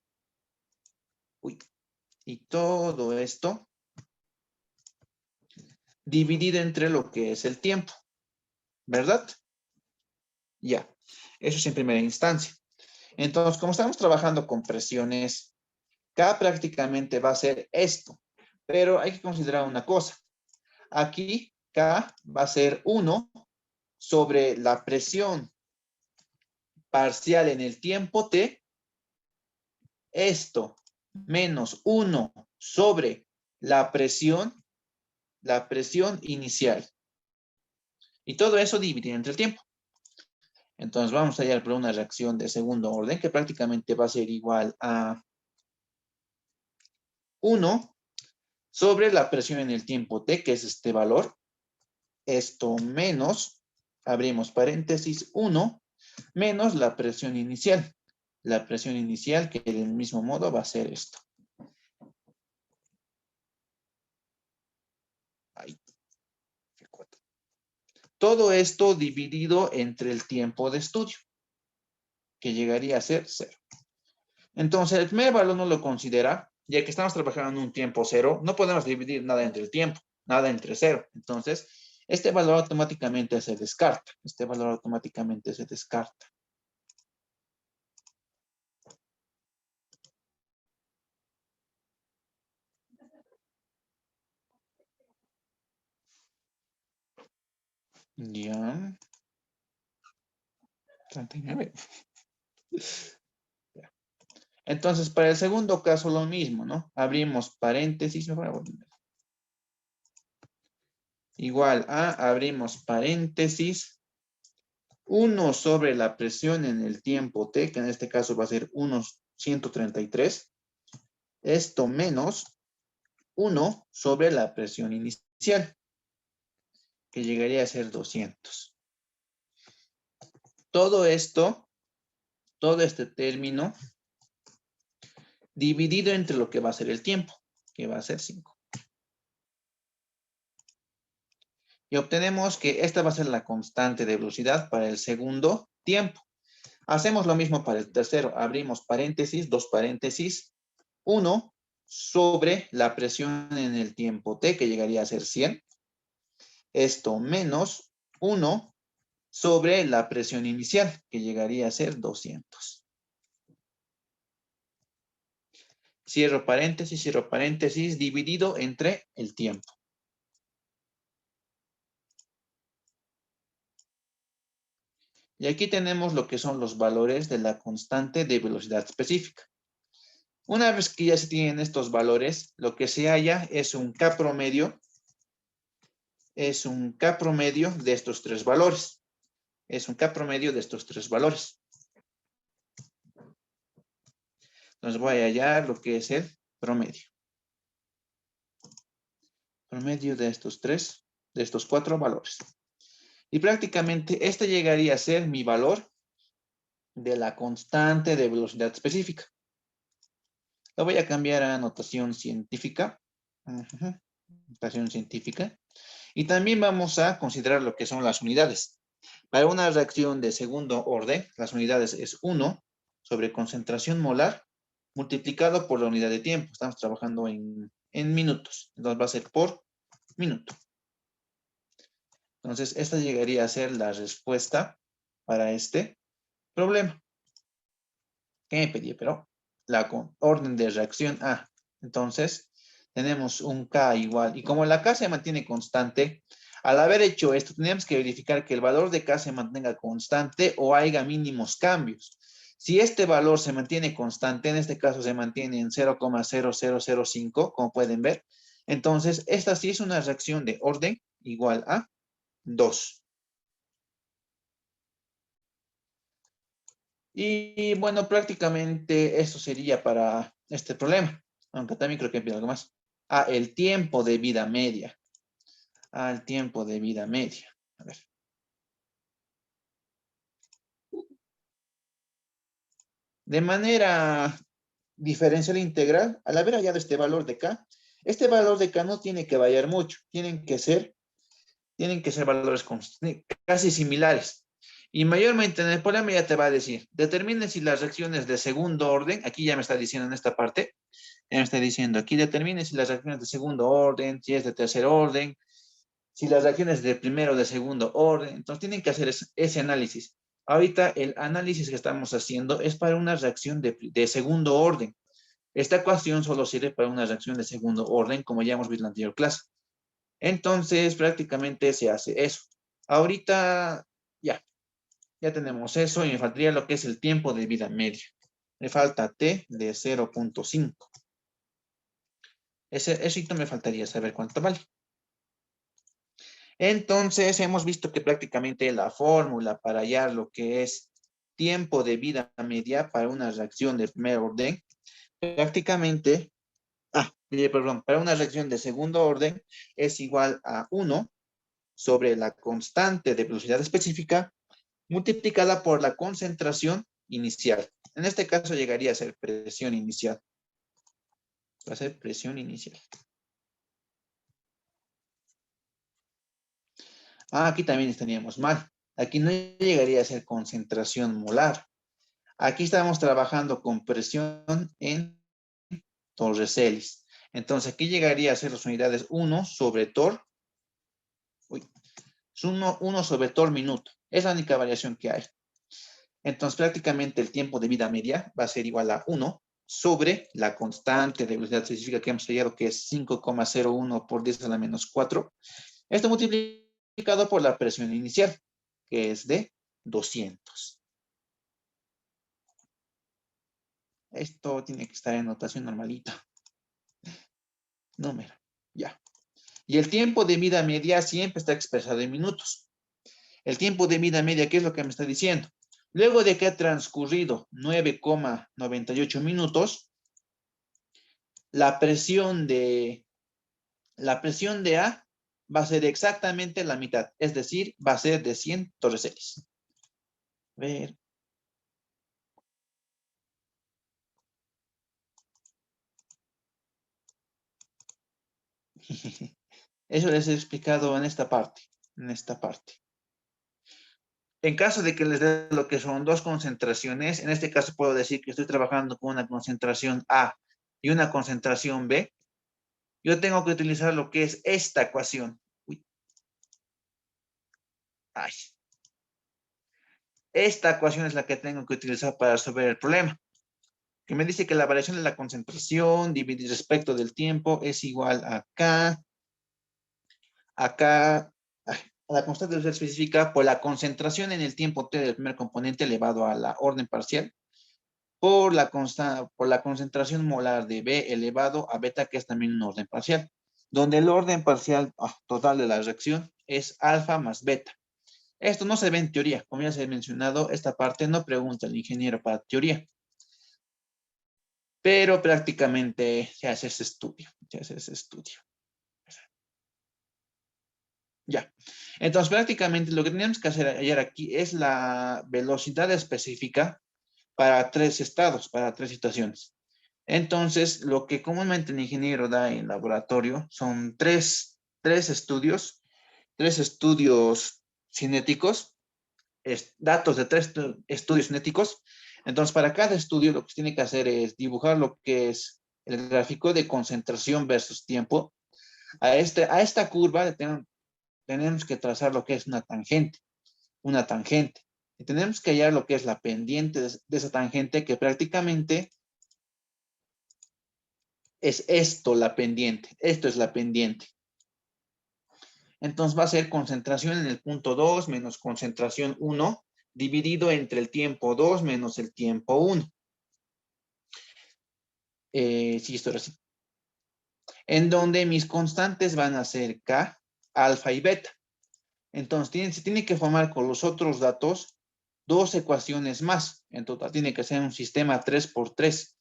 y todo esto dividido entre lo que es el tiempo, ¿verdad? Ya, eso es en primera instancia. Entonces, como estamos trabajando con presiones, K prácticamente va a ser esto, pero hay que considerar una cosa. Aquí K va a ser 1 sobre la presión parcial en el tiempo t, esto menos 1 sobre la presión inicial. Y todo eso dividido entre el tiempo. Entonces vamos a hallar por una reacción de segundo orden que prácticamente va a ser igual a 1 sobre la presión en el tiempo t, que es este valor. Esto menos, abrimos paréntesis, 1 menos la presión inicial. La presión inicial que del mismo modo va a ser esto. Ahí. Todo esto dividido entre el tiempo de estudio, que llegaría a ser 0. Entonces, el primer valor no lo considera, ya que estamos trabajando en un tiempo 0, no podemos dividir nada entre el tiempo, nada entre 0. Entonces, este valor automáticamente se descarta. Este valor automáticamente se descarta. Ya. 39. Entonces, para el segundo caso lo mismo, ¿no? Abrimos paréntesis. Igual a, abrimos paréntesis. 1 sobre la presión en el tiempo t, que en este caso va a ser 133. Esto menos 1 sobre la presión inicial, que llegaría a ser 200. Todo esto, todo este término, dividido entre lo que va a ser el tiempo, que va a ser 5. Y obtenemos que esta va a ser la constante de velocidad para el segundo tiempo. Hacemos lo mismo para el tercero. Abrimos paréntesis, dos paréntesis, 1 sobre la presión en el tiempo t, que llegaría a ser 100. Esto menos 1 sobre la presión inicial, que llegaría a ser 200. Cierro paréntesis, dividido entre el tiempo. Y aquí tenemos lo que son los valores de la constante de velocidad específica. Una vez que ya se tienen estos valores, lo que se halla es un K promedio. Es un K promedio de estos tres valores. Es un K promedio de estos tres valores. Entonces voy a hallar lo que es el promedio. Promedio de estos cuatro valores. Y prácticamente este llegaría a ser mi valor de la constante de velocidad específica. Lo voy a cambiar a notación científica. Notación científica. Y también vamos a considerar lo que son las unidades. Para una reacción de segundo orden, las unidades es 1 sobre concentración molar multiplicado por la unidad de tiempo. Estamos trabajando en minutos. Entonces va a ser por minuto. Entonces, esta llegaría a ser la respuesta para este problema. ¿Qué me pedí? Pero la orden de reacción A. Entonces, tenemos un K igual. Y como la K se mantiene constante, al haber hecho esto, tenemos que verificar que el valor de K se mantenga constante o haya mínimos cambios. Si este valor se mantiene constante, en este caso se mantiene en 0,0005, como pueden ver, entonces esta sí es una reacción de orden igual a 2. Y bueno, prácticamente eso sería para este problema. Aunque también creo que pide algo más. El tiempo de vida media. El tiempo de vida media. A ver. De manera diferencial integral, al haber hallado este valor de K, este valor de K no tiene que variar mucho. Tienen que ser valores casi similares. Y mayormente en el problema ya te va a decir, determine si las reacciones de segundo orden, aquí ya me está diciendo en esta parte, ya me está diciendo aquí, determine si las reacciones de segundo orden, si es de tercer orden, si las reacciones de primero o de segundo orden. Entonces tienen que hacer ese análisis. Ahorita el análisis que estamos haciendo es para una reacción de segundo orden. Esta ecuación solo sirve para una reacción de segundo orden, como ya hemos visto en la anterior clase. Entonces, prácticamente se hace eso. Ahorita, ya tenemos eso y me faltaría lo que es el tiempo de vida media. Me falta T de 0.5. Eso me faltaría saber cuánto vale. Entonces, hemos visto que prácticamente la fórmula para hallar lo que es tiempo de vida media para una reacción de primer orden, prácticamente, perdón, para una reacción de segundo orden es igual a 1 sobre la constante de velocidad específica multiplicada por la concentración inicial. En este caso llegaría a ser presión inicial. Va a ser presión inicial. Aquí también estaríamos mal. Aquí no llegaría a ser concentración molar. Aquí estamos trabajando con presión en Torricelli. Entonces aquí llegaría a ser las unidades 1 sobre Tor. Es 1 sobre Tor minuto. Es la única variación que hay. Entonces prácticamente el tiempo de vida media va a ser igual a 1 sobre la constante de velocidad específica que hemos hallado, que es 5,01 por 10 a la menos 4. Esto multiplicado por la presión inicial, que es de 200. Esto tiene que estar en notación normalita. Número, ya. Y el tiempo de vida media siempre está expresado en minutos. El tiempo de vida media, ¿qué es lo que me está diciendo? Luego de que ha transcurrido 9,98 minutos, la presión de A va a ser exactamente la mitad, es decir, va a ser de 100 torricellis. A ver. Eso les he explicado en esta parte. En caso de que les dé lo que son dos concentraciones, en este caso puedo decir que estoy trabajando con una concentración A y una concentración B. Yo tengo que utilizar lo que es esta ecuación. Esta ecuación es la que tengo que utilizar para resolver el problema. Que me dice que la variación de la concentración dividido respecto del tiempo es igual a acá, a la constante de velocidad específica por la concentración en el tiempo t del primer componente elevado a la orden parcial por la concentración molar de B elevado a beta, que es también un orden parcial, donde el orden parcial total de la reacción es alfa más beta. Esto no se ve en teoría. Como ya se ha mencionado, esta parte no pregunta el ingeniero para teoría. Pero prácticamente se hace ese estudio. Ya. Entonces, prácticamente lo que tenemos que hacer ayer aquí es la velocidad específica para tres estados, para tres situaciones. Entonces, lo que comúnmente el ingeniero da en laboratorio son tres estudios cinéticos, datos de tres estudios cinéticos. Entonces, para cada estudio lo que se tiene que hacer es dibujar lo que es el gráfico de concentración versus tiempo. A esta curva tenemos que trazar lo que es una tangente. Y tenemos que hallar lo que es la pendiente de esa tangente, que prácticamente es esto la pendiente. Esto es la pendiente. Entonces va a ser concentración en el punto 2 menos concentración 1 dividido entre el tiempo 2 menos el tiempo 1. Sí, esto es así. En donde mis constantes van a ser K, alfa y beta. Entonces se tiene que formar con los otros datos dos ecuaciones más. En total tiene que ser un sistema 3x3.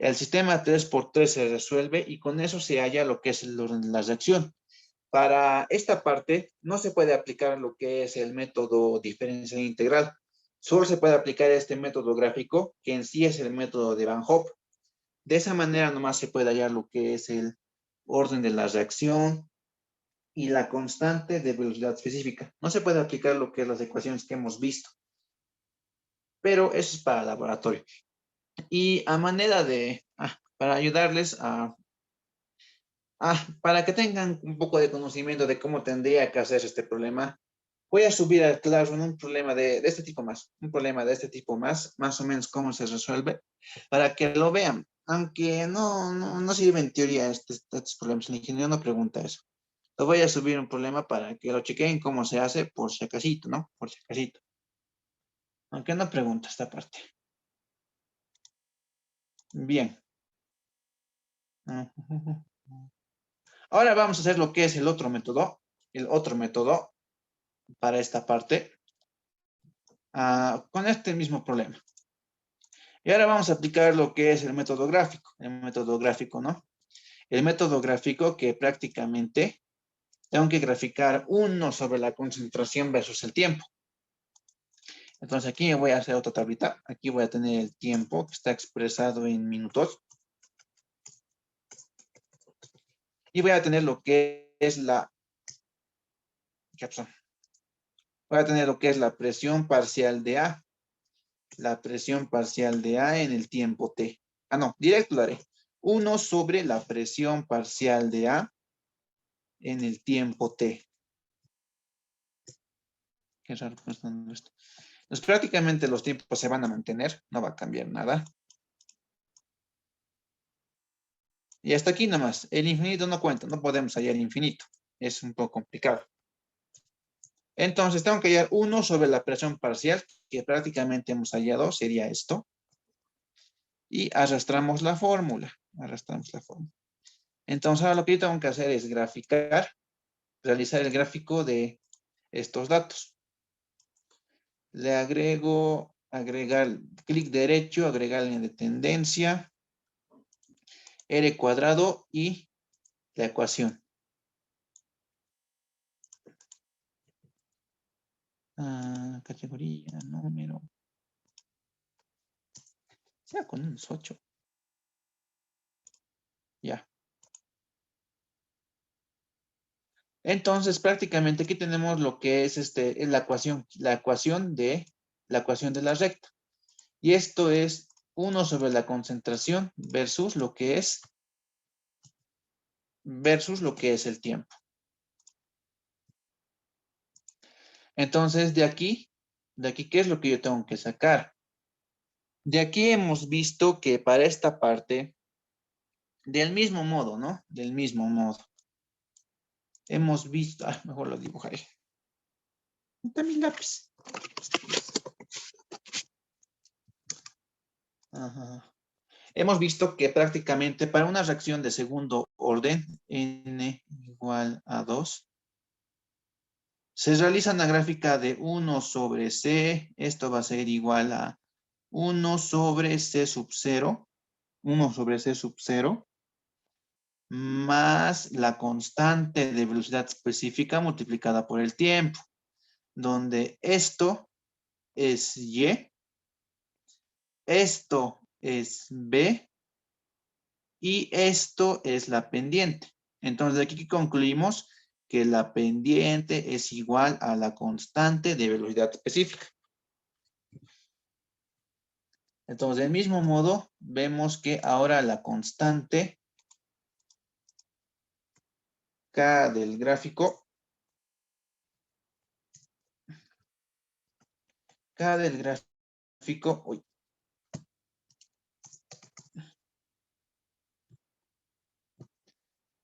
El sistema 3x3 se resuelve y con eso se halla lo que es el orden de la reacción. Para esta parte no se puede aplicar lo que es el método diferencial integral. Solo se puede aplicar este método gráfico, que en sí es el método de Van Hoff. De esa manera nomás se puede hallar lo que es el orden de la reacción y la constante de velocidad específica. No se puede aplicar lo que es las ecuaciones que hemos visto, pero eso es para laboratorio. Y a manera de, para ayudarles para que tengan un poco de conocimiento de cómo tendría que hacer este problema, voy a subir al Classroom un problema de este tipo más, un problema de este tipo más o menos cómo se resuelve, para que lo vean. Aunque no sirve en teoría estos problemas, el ingeniero no pregunta eso. Lo voy a subir un problema para que lo chequen cómo se hace, por si acasito, ¿no? Por si acasito. Aunque no pregunta esta parte. Bien. Ahora vamos a hacer lo que es el otro método. El otro método para esta parte. Con este mismo problema. Y ahora vamos a aplicar lo que es el método gráfico. El método gráfico, ¿no? El método gráfico que prácticamente tengo que graficar uno sobre la concentración versus el tiempo. Entonces aquí voy a hacer otra tablita. Aquí voy a tener el tiempo que está expresado en minutos. Y voy a tener lo que es la... ¿Qué pasó? Voy a tener lo que es la presión parcial de A. La presión parcial de A en el tiempo T. No, directo lo haré. 1 sobre la presión parcial de A en el tiempo T. Qué raro que no está dando esto. Entonces prácticamente los tiempos se van a mantener, no va a cambiar nada. Y hasta aquí nomás. El infinito no cuenta, no podemos hallar el infinito. Es un poco complicado. Entonces tengo que hallar 1 sobre la presión parcial, que prácticamente hemos hallado, sería esto. Y arrastramos la fórmula. Arrastramos la fórmula. Entonces ahora lo que yo tengo que hacer es graficar, realizar el gráfico de estos datos. Le agrego, agregar, clic derecho, agregar línea de tendencia, R cuadrado y la ecuación. Categoría, número. Sea con unos 8. Ya. Entonces, prácticamente aquí tenemos lo que es la ecuación de la recta. Y esto es 1 sobre la concentración versus lo que es el tiempo. Entonces, de aquí, ¿qué es lo que yo tengo que sacar? De aquí hemos visto que para esta parte, del mismo modo, ¿no? Del mismo modo. Hemos visto, mejor lo dibujaré. Está mi lápiz. Ajá. Hemos visto que prácticamente para una reacción de segundo orden, n igual a 2, se realiza una gráfica de 1 sobre c, esto va a ser igual a 1 sobre c sub 0, 1 sobre c sub 0, más la constante de velocidad específica multiplicada por el tiempo, donde esto es y, esto es b, y esto es la pendiente. Entonces, de aquí concluimos que la pendiente es igual a la constante de velocidad específica. Entonces, del mismo modo, vemos que ahora la constante K del gráfico, K del gráfico,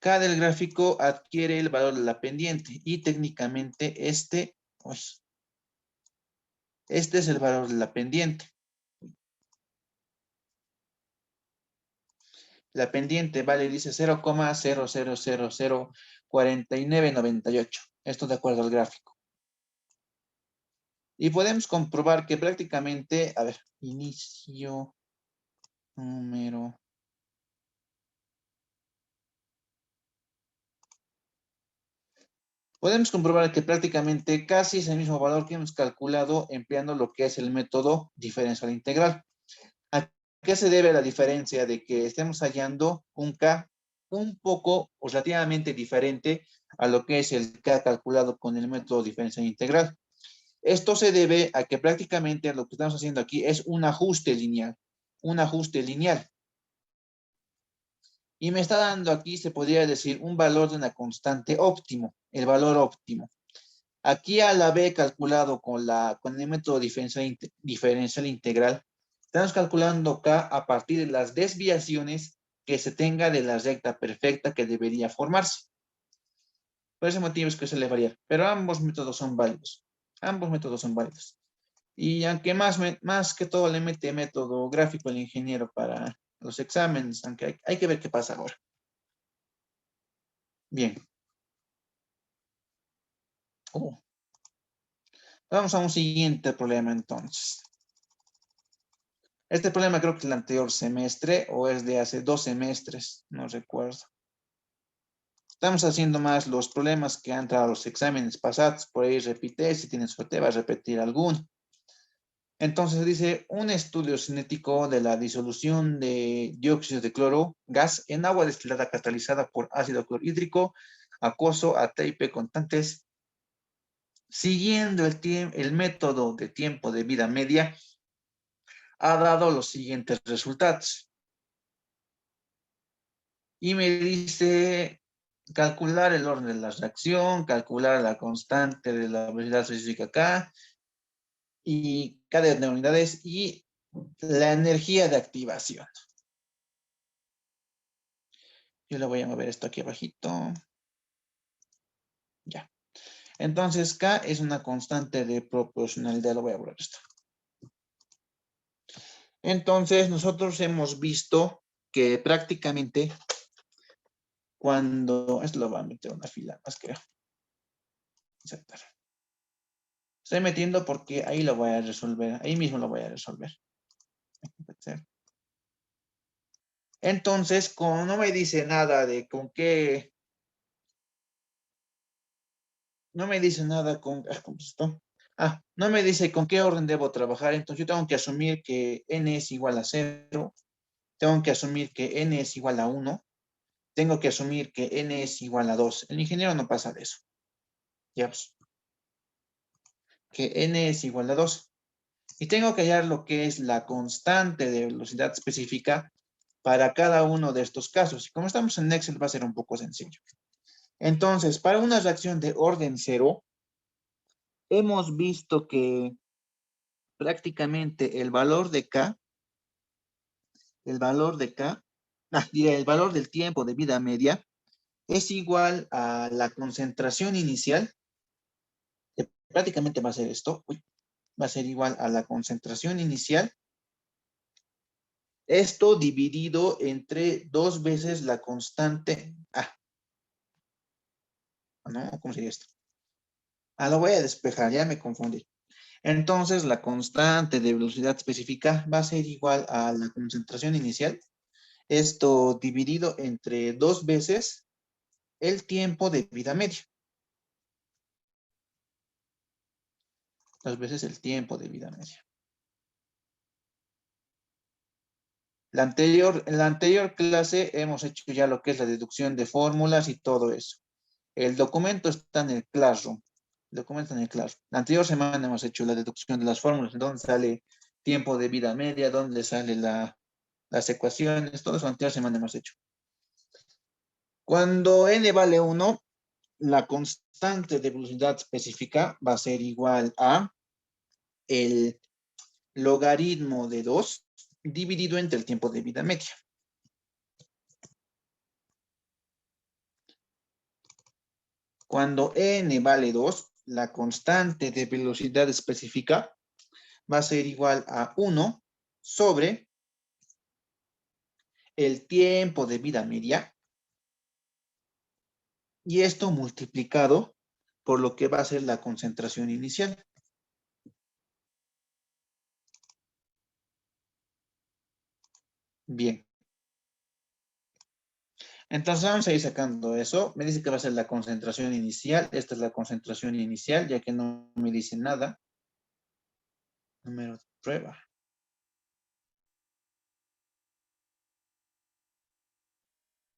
K del gráfico adquiere el valor de la pendiente y técnicamente este es el valor de la pendiente. La pendiente vale, dice 0,00004998. Esto de acuerdo al gráfico. Y podemos comprobar que prácticamente, inicio, número, podemos comprobar que prácticamente casi es el mismo valor que hemos calculado empleando lo que es el método diferencial integral. ¿A qué se debe la diferencia de que estemos hallando un K un poco o relativamente diferente a lo que es el K calculado con el método diferencial integral? Esto se debe a que prácticamente lo que estamos haciendo aquí es un ajuste lineal, un ajuste lineal. Y me está dando aquí, se podría decir, un valor de una constante óptimo, el valor óptimo. Aquí a la B calculado con el método diferencial integral, estamos calculando K a partir de las desviaciones que se tenga de la recta perfecta que debería formarse. Por ese motivo es que se le varía. Pero ambos métodos son válidos. Ambos métodos son válidos. Y aunque más que todo le mete método gráfico el ingeniero para los exámenes, aunque hay que ver qué pasa ahora. Bien. Vamos a un siguiente problema entonces. Este problema creo que es el anterior semestre o es de hace 2 semestres, no recuerdo. Estamos haciendo más los problemas que han entrado a los exámenes pasados. Por ahí repite, si tienes suerte va a repetir alguno. Entonces dice, un estudio cinético de la disolución de dióxido de cloro, gas, en agua destilada catalizada por ácido clorhídrico, acuoso a TIP constantes, siguiendo el método de tiempo de vida media, ha dado los siguientes resultados. Y me dice calcular el orden de la reacción, calcular la constante de la velocidad específica acá, y cada de unidades y la energía de activación. Yo le voy a mover esto aquí abajito. Ya. Entonces, K es una constante de proporcionalidad. Lo voy a borrar esto. Entonces, nosotros hemos visto que prácticamente cuando... Esto lo voy a meter una fila más que... Aceptar. Estoy metiendo porque ahí lo voy a resolver. Ahí mismo lo voy a resolver. Entonces, como no me dice nada de con qué... No me dice nada con... ¿cómo está? No me dice con qué orden debo trabajar. Entonces, yo tengo que asumir que n es igual a 0. Tengo que asumir que n es igual a 1. Tengo que asumir que n es igual a 2. El ingeniero no pasa de eso. Ya pues. Que n es igual a 2. Y tengo que hallar lo que es la constante de velocidad específica para cada uno de estos casos. Y como estamos en Excel, va a ser un poco sencillo. Entonces, para una reacción de orden 0, hemos visto que prácticamente el valor de K, el valor del tiempo de vida media es igual a la concentración inicial, que prácticamente va a ser esto, va a ser igual a la concentración inicial, esto dividido entre 2 veces la constante, ¿no? ¿Cómo sería esto? Lo voy a despejar, ya me confundí. Entonces, la constante de velocidad específica va a ser igual a la concentración inicial, esto dividido entre 2 veces el tiempo de vida media. 2 veces el tiempo de vida media. En la anterior clase hemos hecho ya lo que es la deducción de fórmulas y todo eso. El documento está en el Classroom. El documento en el Classroom. La anterior semana hemos hecho la deducción de las fórmulas, donde sale tiempo de vida media, donde sale las ecuaciones, todo eso la anterior semana hemos hecho. Cuando n vale 1, la constante de velocidad específica va a ser igual a el logaritmo de 2 dividido entre el tiempo de vida media. Cuando n vale 2, la constante de velocidad específica va a ser igual a 1 sobre el tiempo de vida media, y esto multiplicado por lo que va a ser la concentración inicial. Bien. Entonces vamos a ir sacando eso. Me dice que va a ser la concentración inicial. Esta es la concentración inicial, ya que no me dice nada. Número de prueba.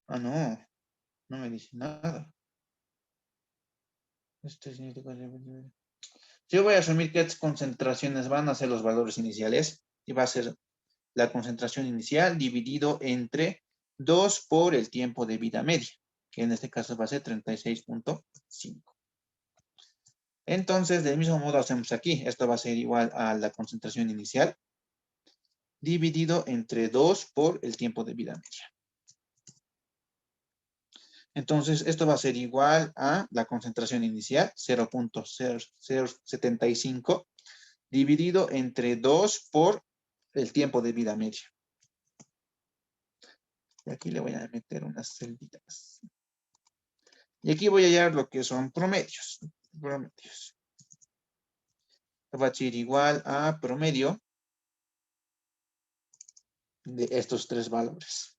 Ah, no. No me dice nada. Yo voy a asumir que estas concentraciones van a ser los valores iniciales. Y va a ser la concentración inicial dividido entre 2 por el tiempo de vida media, que en este caso va a ser 36.5. Entonces, del mismo modo hacemos aquí. Esto va a ser igual a la concentración inicial dividido entre 2 por el tiempo de vida media. Entonces, esto va a ser igual a la concentración inicial, 0.0075, dividido entre 2 por el tiempo de vida media. Y aquí le voy a meter unas celditas. Y aquí voy a hallar lo que son promedios. Promedios. Va a ser igual a promedio de estos tres valores.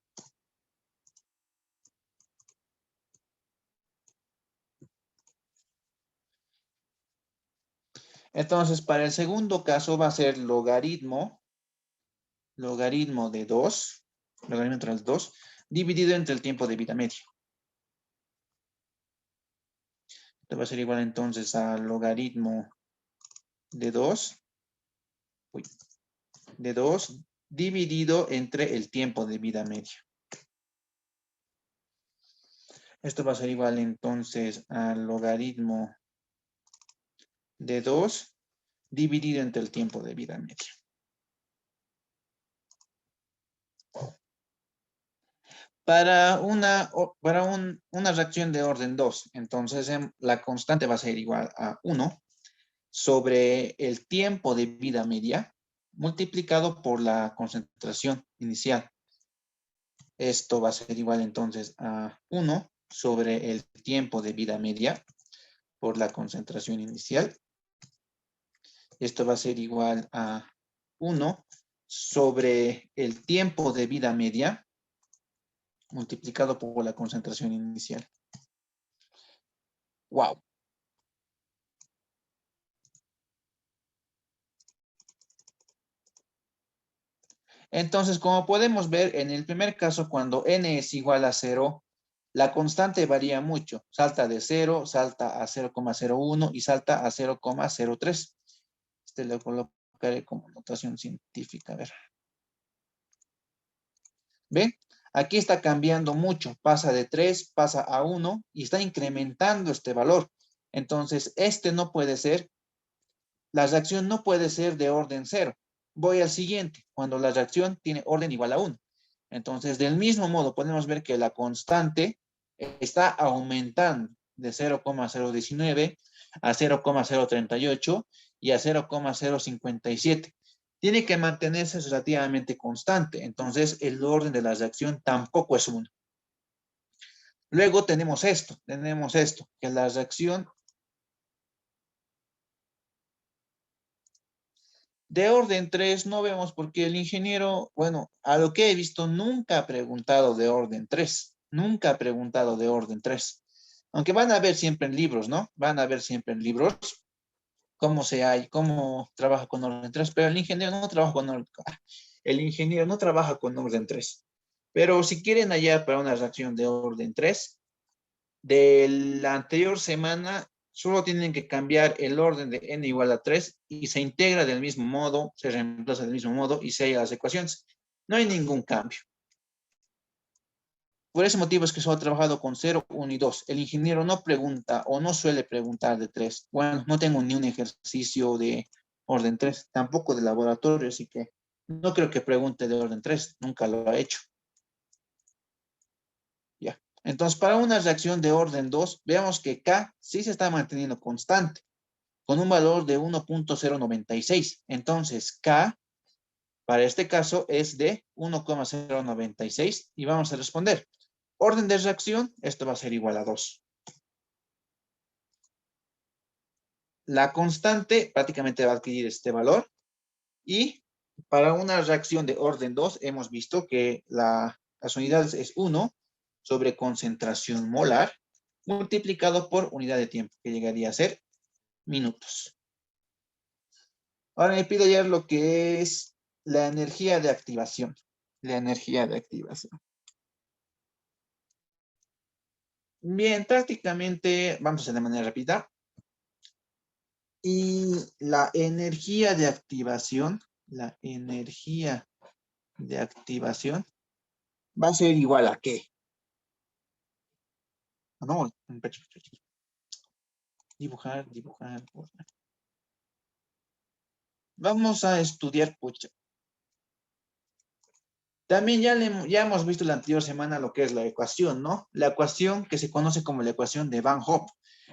Entonces, para el segundo caso va a ser logaritmo de 2, logaritmo entre el 2, dividido entre el tiempo de vida media. Esto va a ser igual entonces a logaritmo de 2, dividido entre el tiempo de vida media. Esto va a ser igual entonces a logaritmo de 2 dividido entre el tiempo de vida media. Para una reacción de orden 2, entonces la constante va a ser igual a 1 sobre el tiempo de vida media multiplicado por la concentración inicial. Esto va a ser igual entonces a 1 sobre el tiempo de vida media por la concentración inicial. Esto va a ser igual a 1 sobre el tiempo de vida media multiplicado por la concentración inicial. ¡Wow! Entonces, como podemos ver, en el primer caso, cuando n es igual a 0, la constante varía mucho. Salta de 0, salta a 0,01 y salta a 0,03. Este lo colocaré como notación científica. A ver. ¿Ven? Aquí está cambiando mucho. Pasa de 3, pasa a 1 y está incrementando este valor. Entonces, este no puede ser, la reacción no puede ser de orden 0. Voy al siguiente, cuando la reacción tiene orden igual a 1. Entonces, del mismo modo, podemos ver que la constante está aumentando de 0,019 a 0,038 y a 0,057. Tiene que mantenerse relativamente constante. Entonces, el orden de la reacción tampoco es 1. Luego tenemos esto, que la reacción de orden 3 no vemos porque el ingeniero, bueno, a lo que he visto, nunca ha preguntado de orden 3. Nunca ha preguntado de orden 3. Aunque van a ver siempre en libros, ¿no? Van a ver siempre en libros cómo trabaja con orden 3, pero el ingeniero no trabaja con orden. El ingeniero no trabaja con orden 3. Pero si quieren hallar para una reacción de orden 3, de la anterior semana solo tienen que cambiar el orden de n igual a 3 y se integra del mismo modo, se reemplaza del mismo modo y se hallan las ecuaciones. No hay ningún cambio. Por ese motivo es que solo he trabajado con 0, 1 y 2. El ingeniero no pregunta o no suele preguntar de 3. Bueno, no tengo ni un ejercicio de orden 3, tampoco de laboratorio, así que no creo que pregunte de orden 3. Nunca lo ha hecho. Ya. Entonces, para una reacción de orden 2, veamos que K sí se está manteniendo constante, con un valor de 1.096. Entonces, K, para este caso, es de 1,096 y vamos a responder. Orden de reacción, esto va a ser igual a 2. La constante prácticamente va a adquirir este valor y para una reacción de orden 2 hemos visto que las unidades es 1 sobre concentración molar multiplicado por unidad de tiempo, que llegaría a ser minutos. Ahora me pido ya lo que es la energía de activación. La energía de activación. Bien, prácticamente vamos a hacer de manera rápida. Y la energía de activación va a ser igual a ¿qué? No, dibujar. Vamos a estudiar, pucha. También ya hemos visto la anterior semana lo que es la ecuación, ¿no? La ecuación que se conoce como la ecuación de Van Hoff,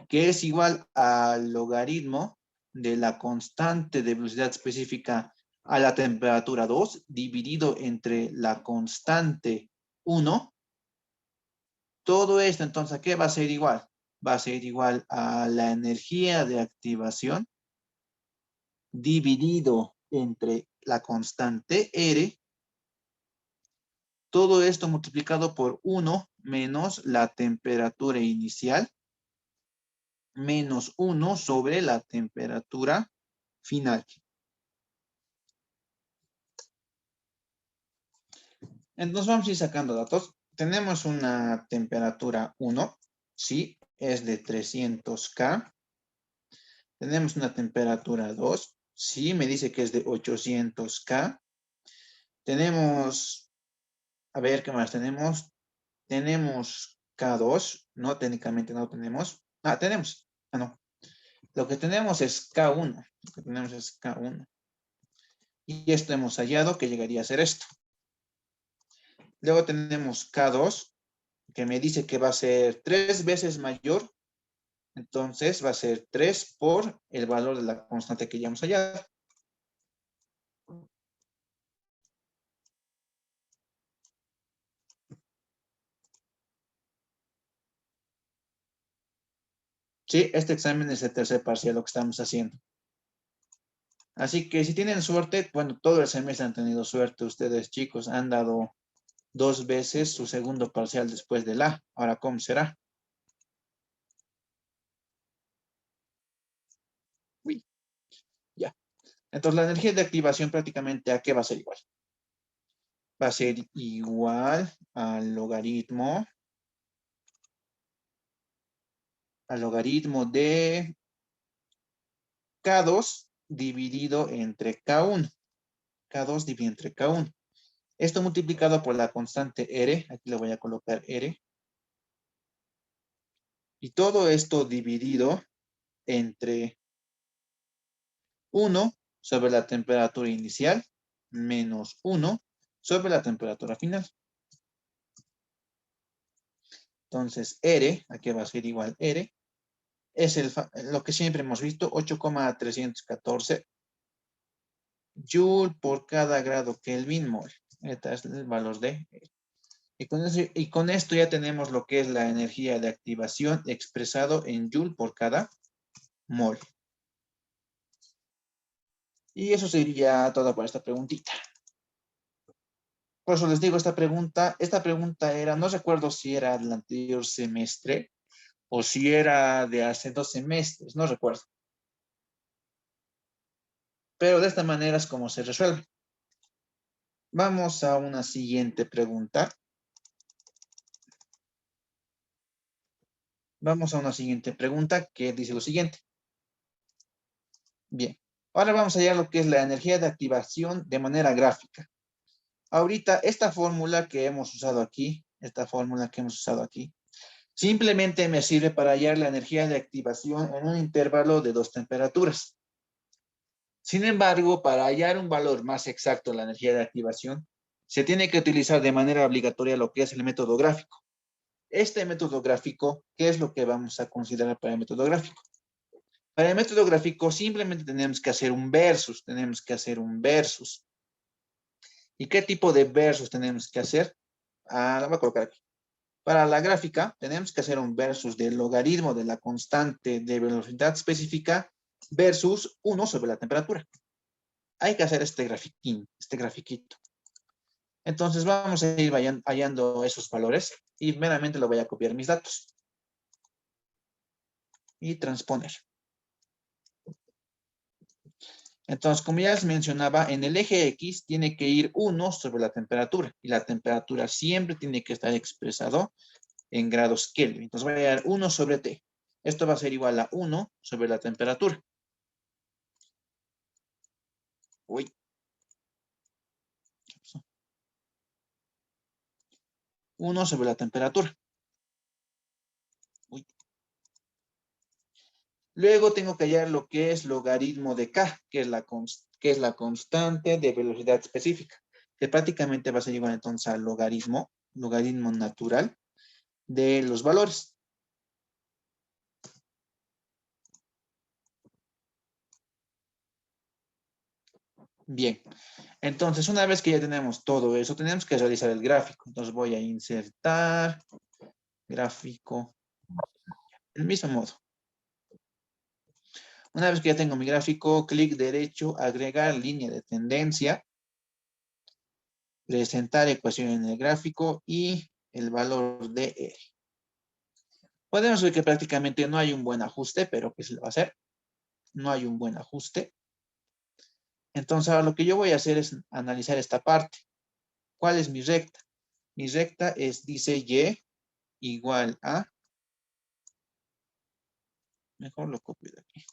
que es igual al logaritmo de la constante de velocidad específica a la temperatura 2 dividido entre la constante 1. Todo esto, entonces, ¿a qué va a ser igual? Va a ser igual a la energía de activación dividido entre la constante R. Todo esto multiplicado por 1 menos la temperatura inicial menos 1 sobre la temperatura final. Entonces vamos a ir sacando datos. Tenemos una temperatura 1, sí, es de 300K. Tenemos una temperatura 2, sí, me dice que es de 800K. Tenemos, a ver, ¿qué más tenemos? Tenemos K2, no, técnicamente no tenemos. Tenemos, no. Lo que tenemos es K1, Y esto hemos hallado que llegaría a ser esto. Luego tenemos K2, que me dice que va a ser 3 veces mayor. Entonces va a ser 3 por el valor de la constante que ya hemos hallado. Sí, este examen es el tercer parcial, lo que estamos haciendo. Así que si tienen suerte, bueno, todo el semestre han tenido suerte ustedes, chicos, han dado 2 veces su segundo parcial después del A. Ahora, ¿cómo será? Uy, ya. Entonces, la energía de activación prácticamente, ¿a qué va a ser igual? Va a ser igual al logaritmo de K2 dividido entre K1. K2 dividido entre K1. Esto multiplicado por la constante R, aquí le voy a colocar R. Y todo esto dividido entre 1 sobre la temperatura inicial menos 1 sobre la temperatura final. Entonces, R, aquí va a ser igual R, es lo que siempre hemos visto, 8,314 Joule por cada grado Kelvin mol. Este es el valor de R. Y con esto ya tenemos lo que es la energía de activación expresado en Joule por cada mol. Y eso sería todo por esta preguntita. Por eso les digo esta pregunta era, no recuerdo si era del anterior semestre o si era de hace 2 semestres, no recuerdo. Pero de esta manera es como se resuelve. Vamos a una siguiente pregunta. Vamos a una siguiente pregunta que dice lo siguiente. Bien, ahora vamos a hallar lo que es la energía de activación de manera gráfica. Ahorita esta fórmula que hemos usado aquí, simplemente me sirve para hallar la energía de activación en un intervalo de 2 temperaturas. Sin embargo, para hallar un valor más exacto de la energía de activación, se tiene que utilizar de manera obligatoria lo que es el método gráfico. Este método gráfico, ¿qué es lo que vamos a considerar para el método gráfico? Para el método gráfico simplemente tenemos que hacer un versus. ¿Y qué tipo de versus tenemos que hacer? Lo voy a colocar aquí. Para la gráfica, tenemos que hacer un versus del logaritmo de la constante de velocidad específica versus 1 sobre la temperatura. Hay que hacer este grafiquito. Entonces vamos a ir hallando esos valores. y meramente lo voy a copiar mis datos. Y transponer. Entonces, como ya les mencionaba, en el eje X tiene que ir 1 sobre la temperatura. Y la temperatura siempre tiene que estar expresado en grados Kelvin. Entonces voy a dar 1 sobre T. Esto va a ser igual a 1 sobre la temperatura. Uy. 1 sobre la temperatura. Uy. Luego tengo que hallar lo que es logaritmo de K, que es la constante de velocidad específica, que prácticamente va a ser igual entonces al logaritmo natural de los valores. Bien, entonces una vez que ya tenemos todo eso, tenemos que realizar el gráfico. Entonces voy a insertar gráfico, del mismo modo. Una vez que ya tengo mi gráfico, clic derecho, agregar línea de tendencia, presentar ecuación en el gráfico y el valor de R. Podemos ver que prácticamente no hay un buen ajuste, pero ¿qué se le va a hacer? No hay un buen ajuste. Entonces ahora lo que yo voy a hacer es analizar esta parte. ¿Cuál es mi recta? Mi recta dice Y igual a, mejor lo copio de aquí.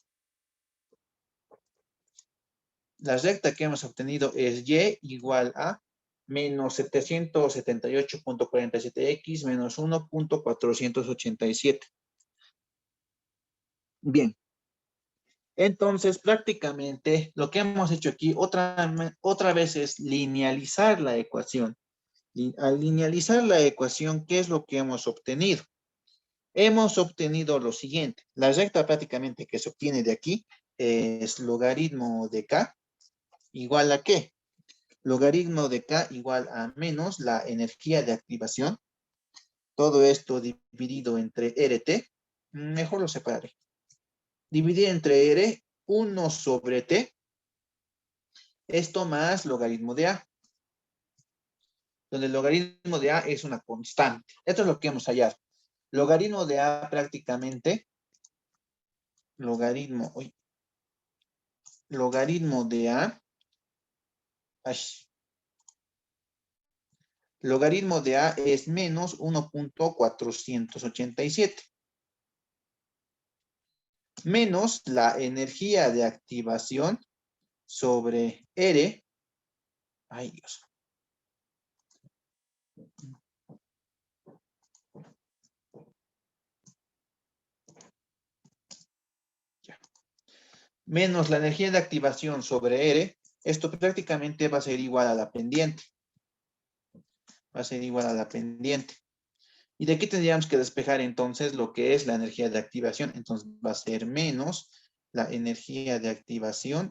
La recta que hemos obtenido es Y igual a menos 778.47x menos 1.487. Bien, entonces prácticamente lo que hemos hecho aquí otra vez es linealizar la ecuación. Al linealizar la ecuación, ¿qué es lo que hemos obtenido? Hemos obtenido lo siguiente. La recta prácticamente que se obtiene de aquí es logaritmo de K igual a ¿qué? Logaritmo de K igual a menos la energía de activación. Todo esto dividido entre RT. Mejor lo separaré. Dividir entre R, 1 sobre T. Esto más logaritmo de A. Donde el logaritmo de A es una constante. Esto es lo que hemos hallado. Logaritmo de A prácticamente, logaritmo de A, logaritmo de A es menos 1.487. Menos la energía de activación sobre R. Ay, Dios. Ya. Menos la energía de activación sobre R. Esto prácticamente va a ser igual a la pendiente. Va a ser igual a la pendiente. Y de aquí tendríamos que despejar entonces lo que es la energía de activación. Entonces va a ser menos la energía de activación.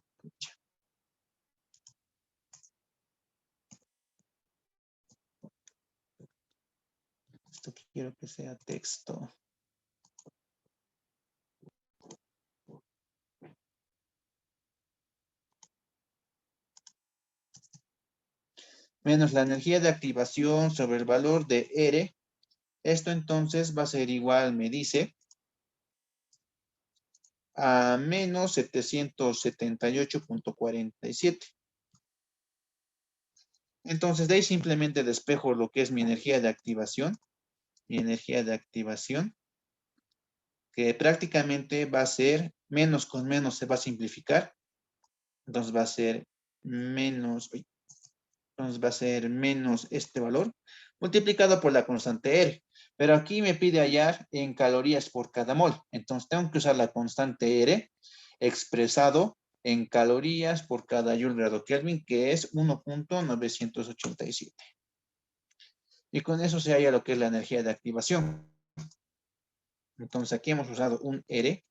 Esto quiero que sea texto. Menos la energía de activación sobre el valor de R. Esto entonces va a ser igual, me dice, a menos 778.47. Entonces, de ahí simplemente despejo lo que es mi energía de activación. Mi energía de activación, que prácticamente va a ser menos con menos se va a simplificar. Entonces va a ser menos, entonces va a ser menos este valor multiplicado por la constante R. Pero aquí me pide hallar en calorías por cada mol. Entonces tengo que usar la constante R expresado en calorías por cada joule grado Kelvin, que es 1.987. Y con eso se halla lo que es la energía de activación. Entonces aquí hemos usado un R,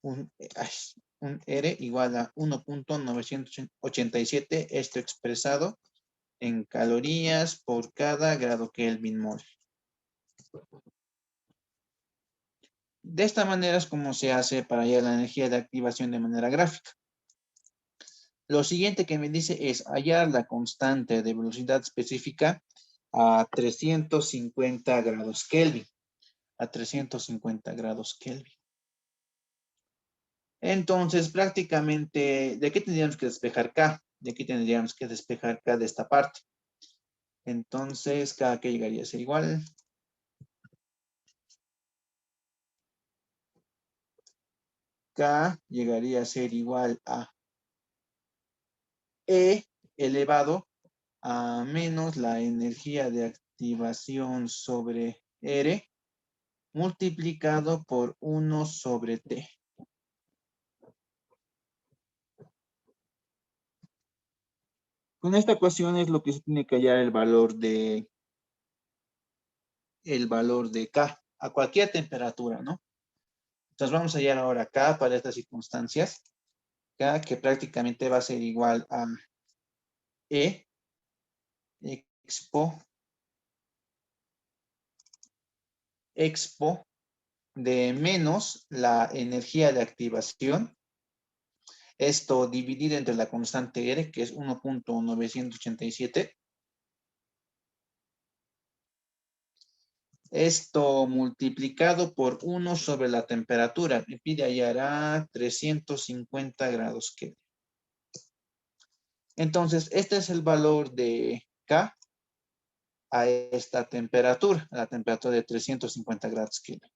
un R igual a 1.987, esto expresado en calorías por cada grado Kelvin mol. De esta manera es como se hace para hallar la energía de activación de manera gráfica. Lo siguiente que me dice es hallar la constante de velocidad específica a 350 grados Kelvin. A 350 grados Kelvin. Entonces, prácticamente, ¿de qué tendríamos que despejar K? De aquí tendríamos que despejar K de esta parte. Entonces, K que llegaría a ser igual. K llegaría a ser igual a E elevado a menos la energía de activación sobre R multiplicado por 1 sobre T. Con esta ecuación es lo que se tiene que hallar el valor de K a cualquier temperatura, ¿no? Entonces vamos a hallar ahora K para estas circunstancias. K que prácticamente va a ser igual a E expo de menos la energía de activación. Esto dividido entre la constante R, que es 1.987. Esto multiplicado por 1 sobre la temperatura. Me pide hallar a 350 grados Kelvin. Entonces, este es el valor de K a esta temperatura, a la temperatura de 350 grados Kelvin.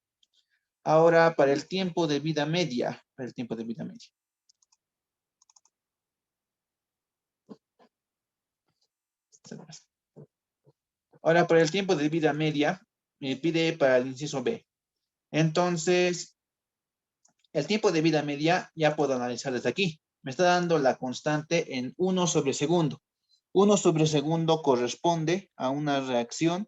Ahora, para el tiempo de vida media, Ahora, para el tiempo de vida media, me pide para el inciso B. Entonces, el tiempo de vida media ya puedo analizar desde aquí. Me está dando la constante en 1 sobre segundo. 1 sobre segundo corresponde a una reacción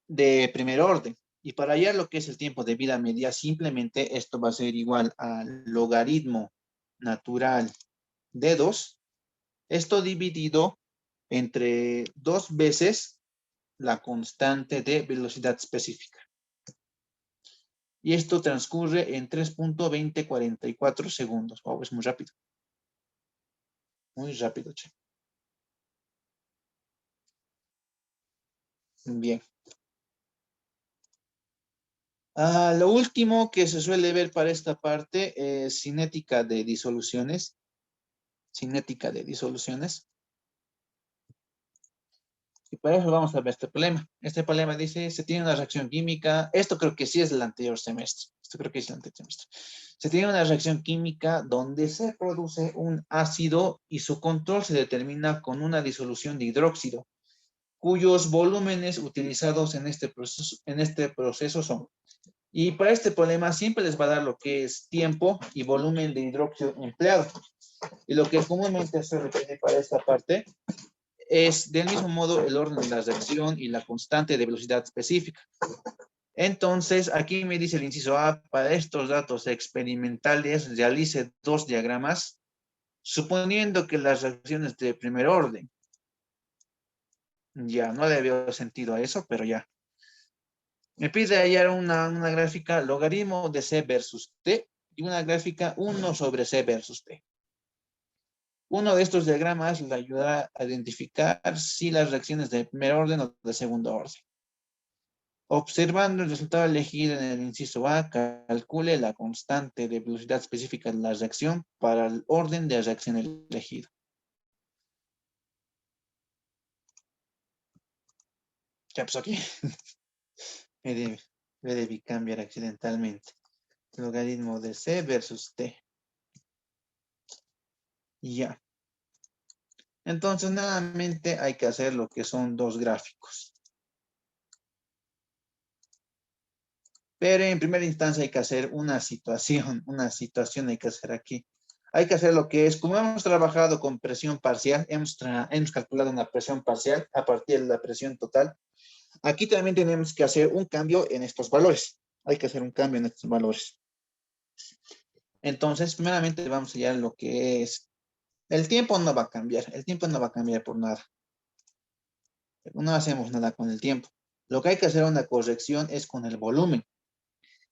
de primer orden. Y para hallar lo que es el tiempo de vida media, simplemente esto va a ser igual al logaritmo natural de 2. Esto dividido entre 2 veces la constante de velocidad específica. Y esto transcurre en 3.2044 segundos. Wow, es muy rápido. Muy rápido, che. Bien. Lo último que se suele ver para esta parte es cinética de disoluciones. Cinética de disoluciones. Y para eso vamos a ver este problema. Este problema dice, se tiene una reacción química. Esto creo que sí es del anterior semestre. Se tiene una reacción química donde se produce un ácido y su control se determina con una disolución de hidróxido, cuyos volúmenes utilizados en este proceso son. Y para este problema siempre les va a dar lo que es tiempo y volumen de hidróxido empleado. Y lo que comúnmente se requiere para esta parte es del mismo modo el orden de la reacción y la constante de velocidad específica. Entonces, aquí me dice el inciso A, para estos datos experimentales realice 2 diagramas, suponiendo que las reacciones de primer orden. Ya, no le veo sentido a eso, pero ya. Me pide hallar una gráfica logaritmo de C versus T y una gráfica 1 sobre C versus T. Uno de estos diagramas le ayudará a identificar si las reacciones de primer orden o de segundo orden. Observando el resultado elegido en el inciso A, calcule la constante de velocidad específica de la reacción para el orden de reacción elegido. Ya, pues aquí me debí cambiar accidentalmente. Logaritmo de C versus T. Ya. Entonces, nuevamente hay que hacer lo que son 2 gráficos. Pero en primera instancia hay que hacer una situación hay que hacer aquí. Hay que hacer lo que es, como hemos trabajado con presión parcial, hemos calculado una presión parcial a partir de la presión total. Aquí también tenemos que hacer un cambio en estos valores. Hay que hacer un cambio en estos valores. Entonces, primeramente vamos a hallar lo que es. El tiempo no va a cambiar. El tiempo no va a cambiar por nada. No hacemos nada con el tiempo. Lo que hay que hacer una corrección es con el volumen.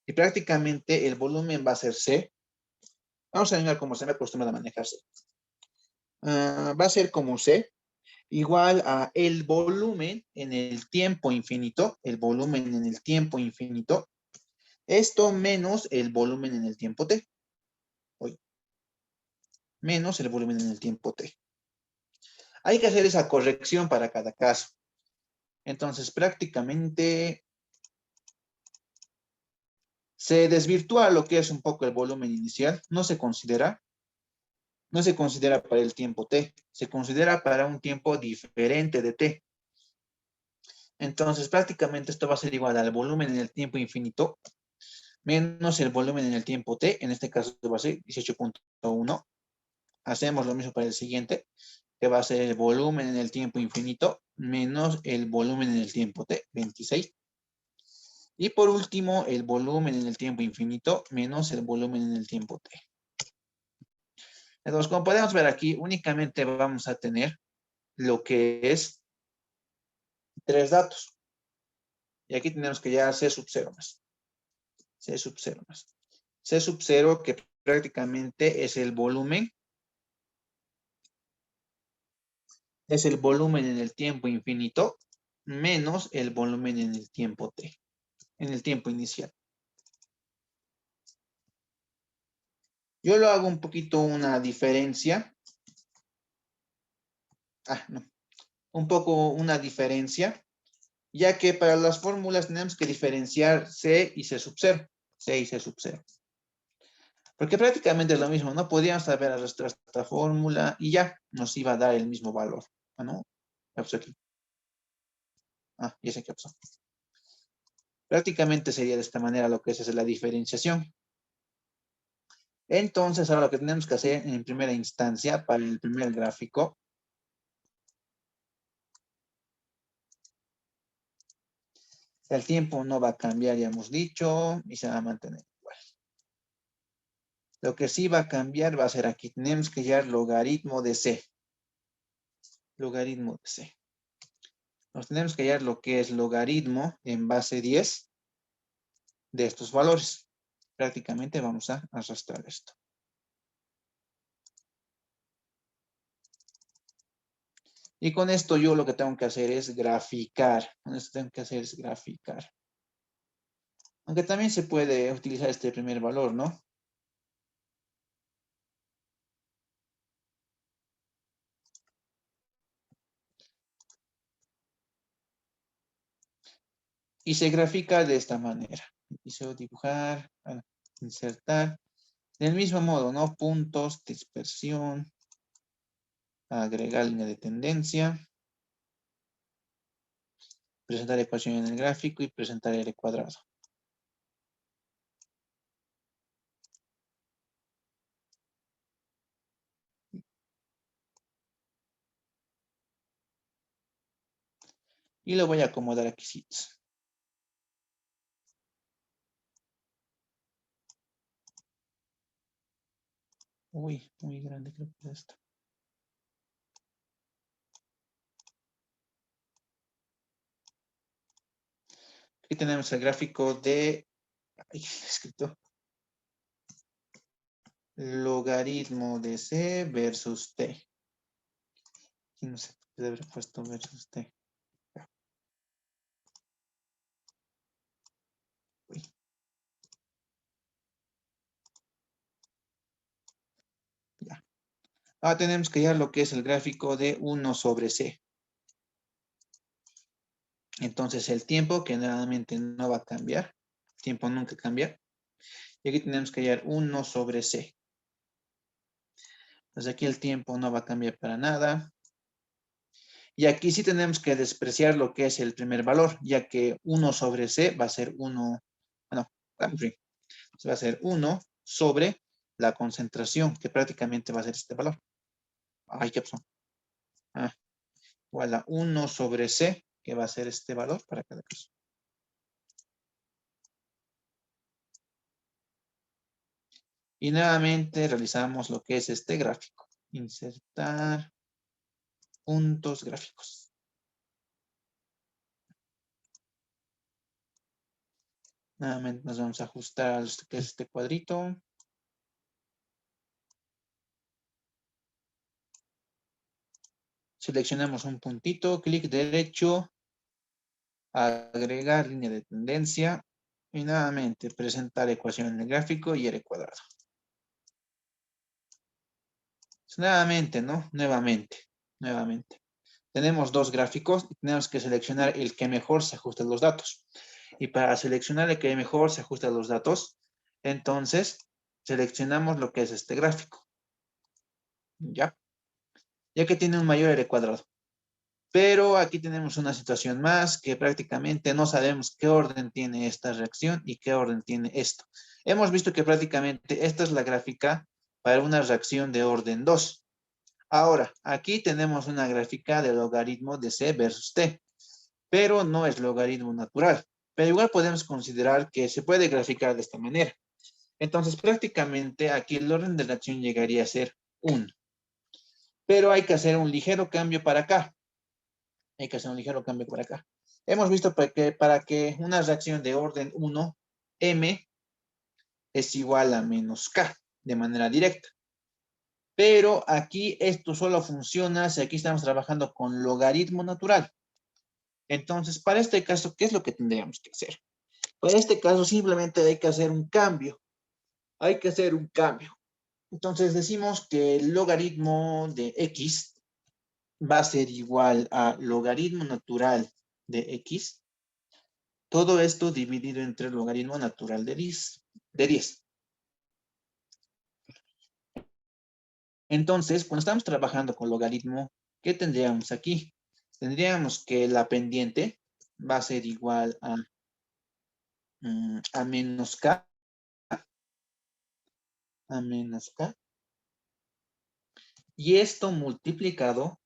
Y prácticamente el volumen va a ser C. Vamos a ver cómo se me acostumbra a manejarse. Va a ser como C. igual a el volumen en el tiempo infinito, el volumen en el tiempo infinito, esto menos el volumen en el tiempo t, hoy, menos el volumen en el tiempo t. Hay que hacer esa corrección para cada caso. Entonces, prácticamente se desvirtúa lo que es un poco el volumen inicial, no se considera para el tiempo t, se considera para un tiempo diferente de t. Entonces, prácticamente esto va a ser igual al volumen en el tiempo infinito menos el volumen en el tiempo t, en este caso va a ser 18.1. Hacemos lo mismo para el siguiente, que va a ser el volumen en el tiempo infinito menos el volumen en el tiempo t, 26. Y por último, el volumen en el tiempo infinito menos el volumen en el tiempo t. Entonces, como podemos ver aquí, únicamente vamos a tener lo que es 3 datos. Y aquí tenemos que ya C sub 0 más. C sub 0 más. C sub 0 que prácticamente es el volumen. Es el volumen en el tiempo infinito menos el volumen en el tiempo t. En el tiempo inicial. Yo lo hago un poquito una diferencia. No. Un poco una diferencia. Ya que para las fórmulas tenemos que diferenciar C y C sub 0. C y C sub 0. Porque prácticamente es lo mismo, ¿no? Podríamos saber arrastrar esta fórmula y ya nos iba a dar el mismo valor. ¿No? ¿Qué pasó aquí? Ya sé qué pasó. Prácticamente sería de esta manera lo que es la diferenciación. Entonces, ahora lo que tenemos que hacer en primera instancia para el primer gráfico el tiempo no va a cambiar, ya hemos dicho, y se va a mantener igual. Lo que sí va a cambiar va a ser aquí. Tenemos que hallar logaritmo de C. Logaritmo de C. Nos tenemos que hallar lo que es logaritmo en base 10 de estos valores. Prácticamente vamos a arrastrar esto. Y con esto yo lo que tengo que hacer es graficar. Con esto tengo que hacer es graficar. Aunque también se puede utilizar este primer valor, ¿no? Y se grafica de esta manera. Empiezo dibujar, insertar. Del mismo modo, ¿no? Puntos, dispersión, agregar línea de tendencia, presentar ecuación en el gráfico y presentar R cuadrado. Y lo voy a acomodar aquí. Sí. Uy, muy grande creo que es esto. Aquí tenemos el gráfico de... escrito. Logaritmo de C versus T. Aquí no sé, debe haber puesto versus T. Uy. Ya. Ahora tenemos que hallar lo que es el gráfico de 1 sobre C. Entonces el tiempo, que normalmente no va a cambiar. El tiempo nunca cambia. Y aquí tenemos que hallar 1 sobre C. Entonces aquí el tiempo no va a cambiar para nada. Y aquí sí tenemos que despreciar lo que es el primer valor, ya que 1 sobre C va a ser 1, bueno, va a ser 1 sobre la concentración, que prácticamente va a ser este valor. Ay, ¿qué pasó? Igual a 1 sobre C, que va a ser este valor para cada caso. Y nuevamente realizamos lo que es este gráfico. Insertar puntos gráficos. Nuevamente nos vamos a ajustar a lo que es este cuadrito. Seleccionamos un puntito, clic derecho, agregar línea de tendencia y nuevamente presentar ecuación en el gráfico y R cuadrado. Nuevamente, ¿no? Nuevamente. Tenemos dos gráficos y tenemos que seleccionar el que mejor se ajuste a los datos. Y para seleccionar el que mejor se ajuste a los datos, entonces seleccionamos lo que es este gráfico. ¿Ya? Ya que tiene un mayor R cuadrado. Pero aquí tenemos una situación más que prácticamente no sabemos qué orden tiene esta reacción y qué orden tiene esto. Hemos visto que prácticamente esta es la gráfica para una reacción de orden 2. Ahora, aquí tenemos una gráfica de logaritmo de C versus T, pero no es logaritmo natural. Pero igual podemos considerar que se puede graficar de esta manera. Entonces, prácticamente aquí el orden de reacción llegaría a ser 1. Pero hay que hacer un ligero cambio para acá. Hay que hacer un ligero cambio por acá. Hemos visto para que una reacción de orden 1, M es igual a menos K de manera directa. Pero aquí esto solo funciona si aquí estamos trabajando con logaritmo natural. Entonces, para este caso, ¿qué es lo que tendríamos que hacer? Para este caso simplemente hay que hacer un cambio. Hay que hacer un cambio. Entonces decimos que el logaritmo de X va a ser igual a logaritmo natural de X. Todo esto dividido entre el logaritmo natural de 10. Entonces, cuando estamos trabajando con logaritmo, ¿qué tendríamos aquí? Tendríamos que la pendiente va a ser igual a menos K, y esto multiplicado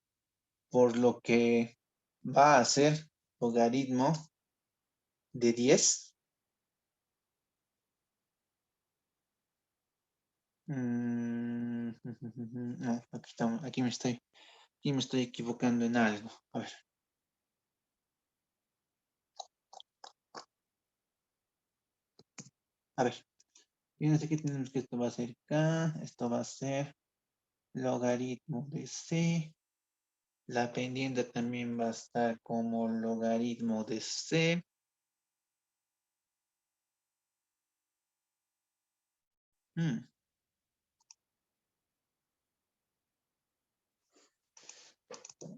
por lo que va a ser logaritmo de 10. No, aquí me estoy equivocando en algo. A ver. A ver. Fíjense que tenemos que esto va a ser K, esto va a ser logaritmo de C. La pendiente también va a estar como logaritmo de C.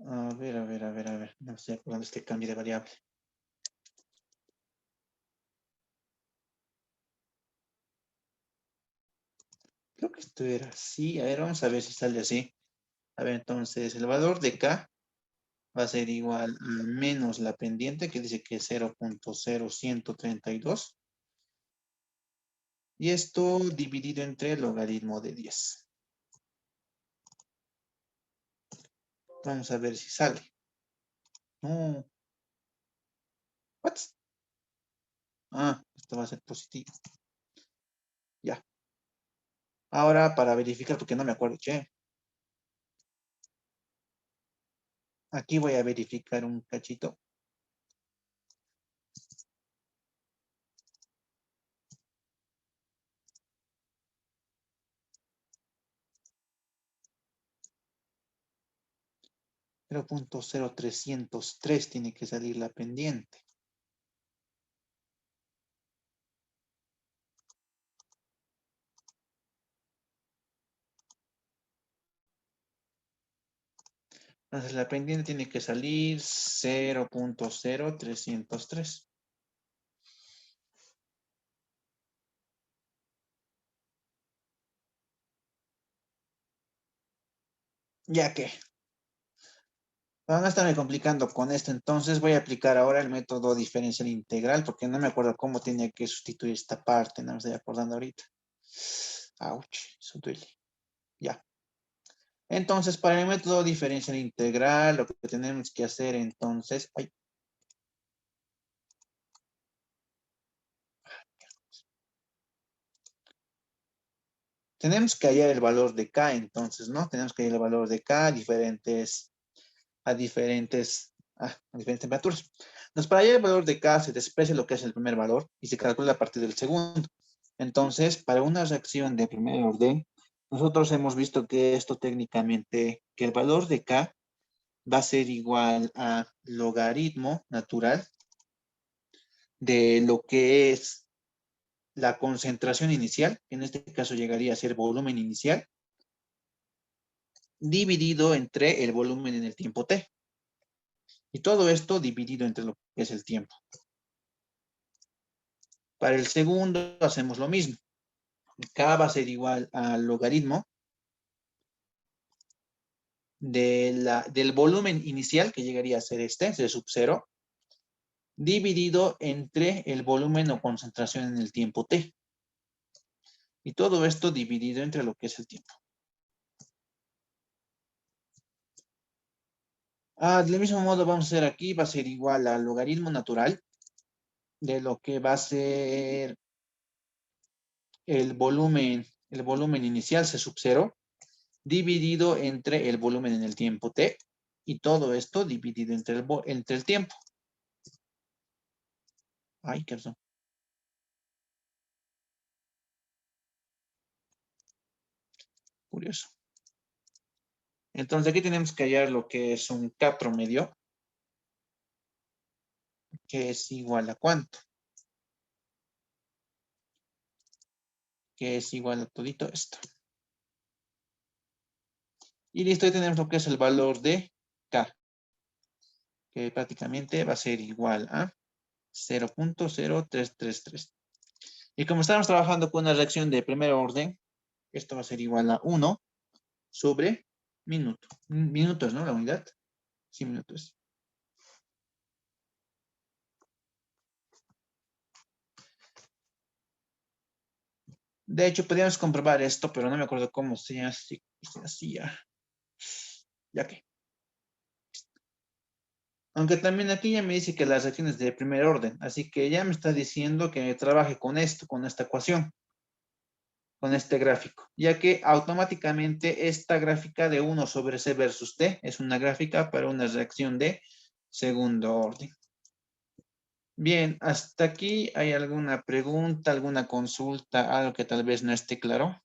A ver. No sé cuándo este cambio de variable. Creo que esto era así. A ver, vamos a ver si sale así. A ver, entonces el valor de K va a ser igual a menos la pendiente, que dice que es 0.0132. Y esto dividido entre el logaritmo de 10. Vamos a ver si sale. No. What? Ah, esto va a ser positivo. Ya. Ahora para verificar, porque no me acuerdo, che. Aquí voy a verificar un cachito. Cero punto 0.0303 tiene que salir la pendiente. Entonces la pendiente tiene que salir 0.0303. Ya que van a estarme complicando con esto, entonces voy a aplicar ahora el método diferencial integral, porque no me acuerdo cómo tenía que sustituir esta parte, no me estoy acordando ahorita. Ouch, eso duele. Ya. Entonces, para el método diferencial integral, lo que tenemos que hacer entonces, tenemos que hallar el valor de K, entonces, ¿no? Tenemos que hallar el valor de K a diferentes temperaturas. Entonces, para hallar el valor de K se desprecia lo que es el primer valor y se calcula a partir del segundo. Entonces, para una reacción de primer orden, nosotros hemos visto que esto técnicamente, que el valor de K va a ser igual a logaritmo natural de lo que es la concentración inicial, que en este caso llegaría a ser volumen inicial, dividido entre el volumen en el tiempo t. Y todo esto dividido entre lo que es el tiempo. Para el segundo hacemos lo mismo. K va a ser igual al logaritmo del volumen inicial, que llegaría a ser este, C sub 0, dividido entre el volumen o concentración en el tiempo t. Y todo esto dividido entre lo que es el tiempo. Del mismo modo vamos a hacer aquí, va a ser igual al logaritmo natural de lo que va a ser el volumen inicial, C sub 0, dividido entre el volumen en el tiempo t, y todo esto dividido entre el tiempo. Ay, qué razón. Curioso. Entonces aquí tenemos que hallar lo que es un K promedio, que es igual a ¿cuánto? Que es igual a todito esto. Y listo, ahí tenemos lo que es el valor de K, que prácticamente va a ser igual a 0.0333. Y como estamos trabajando con una reacción de primer orden, esto va a ser igual a 1 sobre minuto. Minutos, ¿no? La unidad. Sí, minutos. De hecho, podríamos comprobar esto, pero no me acuerdo cómo se hacía. Ya que. Aunque también aquí ya me dice que las reacciones de primer orden, así que ya me está diciendo que trabaje con esto, con esta ecuación, con este gráfico, ya que automáticamente esta gráfica de 1 sobre C versus T es una gráfica para una reacción de segundo orden. Bien, hasta aquí hay alguna pregunta, alguna consulta, algo que tal vez no esté claro.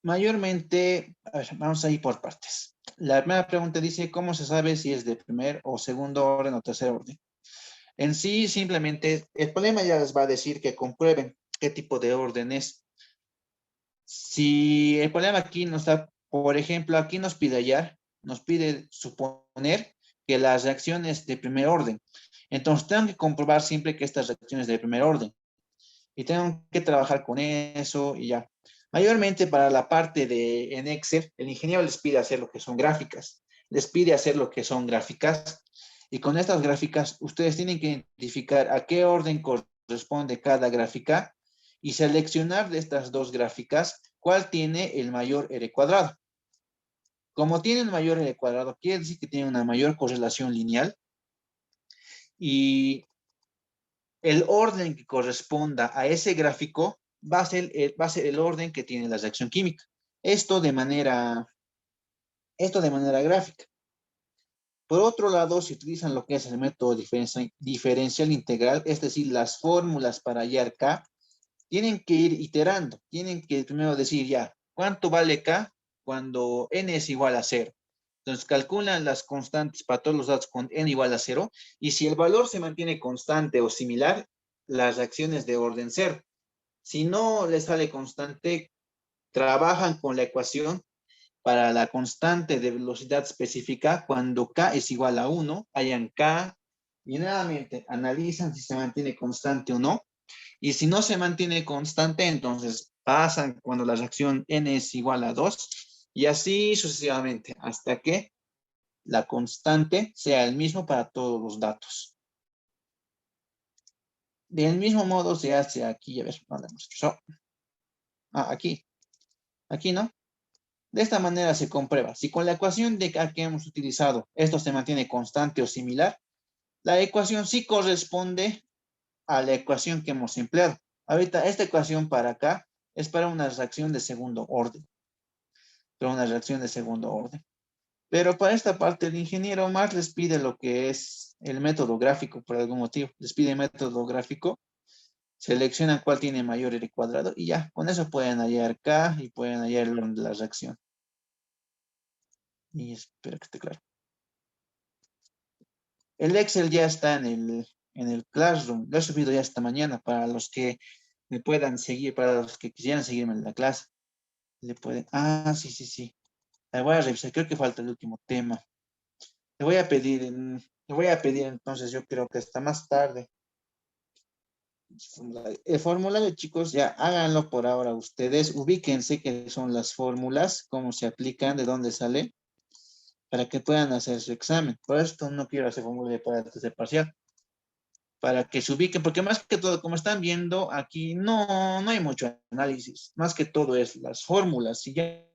Mayormente, a ver, vamos a ir por partes. La primera pregunta dice, ¿cómo se sabe si es de primer o segundo orden o tercer orden? En sí, simplemente, el problema ya les va a decir que comprueben qué tipo de orden es. Si el problema aquí nos da, por ejemplo, aquí nos pide hallar, nos pide suponer que las reacciones de primer orden. Entonces, tengo que comprobar siempre que estas reacciones de primer orden. Y tengo que trabajar con eso y ya. Mayormente para la parte de en Excel, el ingeniero les pide hacer lo que son gráficas. Les pide hacer lo que son gráficas. Y con estas gráficas, ustedes tienen que identificar a qué orden corresponde cada gráfica y seleccionar de estas dos gráficas cuál tiene el mayor R cuadrado. Como tiene el mayor R cuadrado, quiere decir que tiene una mayor correlación lineal y el orden que corresponda a ese gráfico va a ser el orden que tiene la reacción química. Esto de manera, esto de manera gráfica. Por otro lado, si utilizan lo que es el método diferencial integral, es decir, las fórmulas para hallar K, tienen que ir iterando. Tienen que primero decir ya, ¿cuánto vale K cuando n es igual a 0? Entonces calculan las constantes para todos los datos con n igual a 0 y si el valor se mantiene constante o similar, las reacciones de orden 0. Si no les sale constante, trabajan con la ecuación para la constante de velocidad específica cuando K es igual a 1, hayan K y nuevamente analizan si se mantiene constante o no. Y si no se mantiene constante, entonces pasan cuando la reacción n es igual a 2 y así sucesivamente hasta que la constante sea el mismo para todos los datos. Del mismo modo se hace aquí, a ver, ¿dónde hemos hecho? Aquí, ¿no? De esta manera se comprueba. Si con la ecuación de que hemos utilizado esto se mantiene constante o similar, la ecuación sí corresponde a la ecuación que hemos empleado. Ahorita esta ecuación para acá es para una reacción de segundo orden. Pero para esta parte el ingeniero más les pide lo que es el método gráfico por algún motivo. Les pide método gráfico, seleccionan cuál tiene mayor R cuadrado y ya, con eso pueden hallar K y pueden hallar el orden de la reacción. Y espero que esté claro. El Excel ya está en el Classroom. Lo he subido ya esta mañana para los que me puedan seguir, para los que quisieran seguirme en la clase. Le pueden. Ah, sí. La voy a revisar. Creo que falta el último tema. Le voy a pedir, entonces, yo creo que hasta más tarde. El formulario, chicos, ya háganlo por ahora ustedes. Ubíquense qué son las fórmulas, cómo se aplican, de dónde sale, para que puedan hacer su examen. Por esto no quiero hacer formulario para el parcial, para que se ubiquen, porque más que todo, como están viendo, aquí no hay mucho análisis. Más que todo es las fórmulas y ya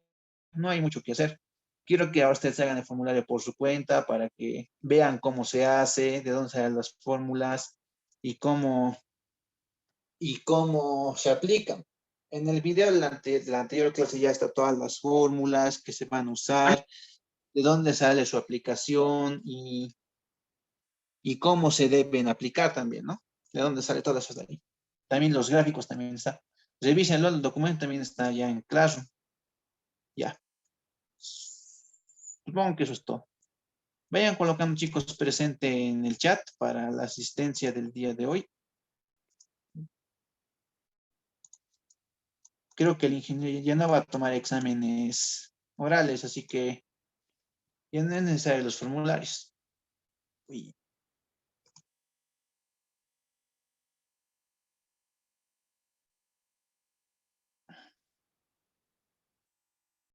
no hay mucho que hacer. Quiero que ahora ustedes hagan el formulario por su cuenta para que vean cómo se hace, de dónde salen las fórmulas y cómo se aplican. En el video de la anterior clase ya están todas las fórmulas que se van a usar, de dónde sale su aplicación y cómo se deben aplicar también, ¿no? De dónde sale todo eso de ahí. También los gráficos también están. Revísenlo, el documento también está ya en Classroom. Ya. Supongo que eso es todo. Vayan colocando, chicos, presente en el chat para la asistencia del día de hoy. Creo que el ingeniero ya no va a tomar exámenes orales, así que ya no es necesario los formularios. Uy.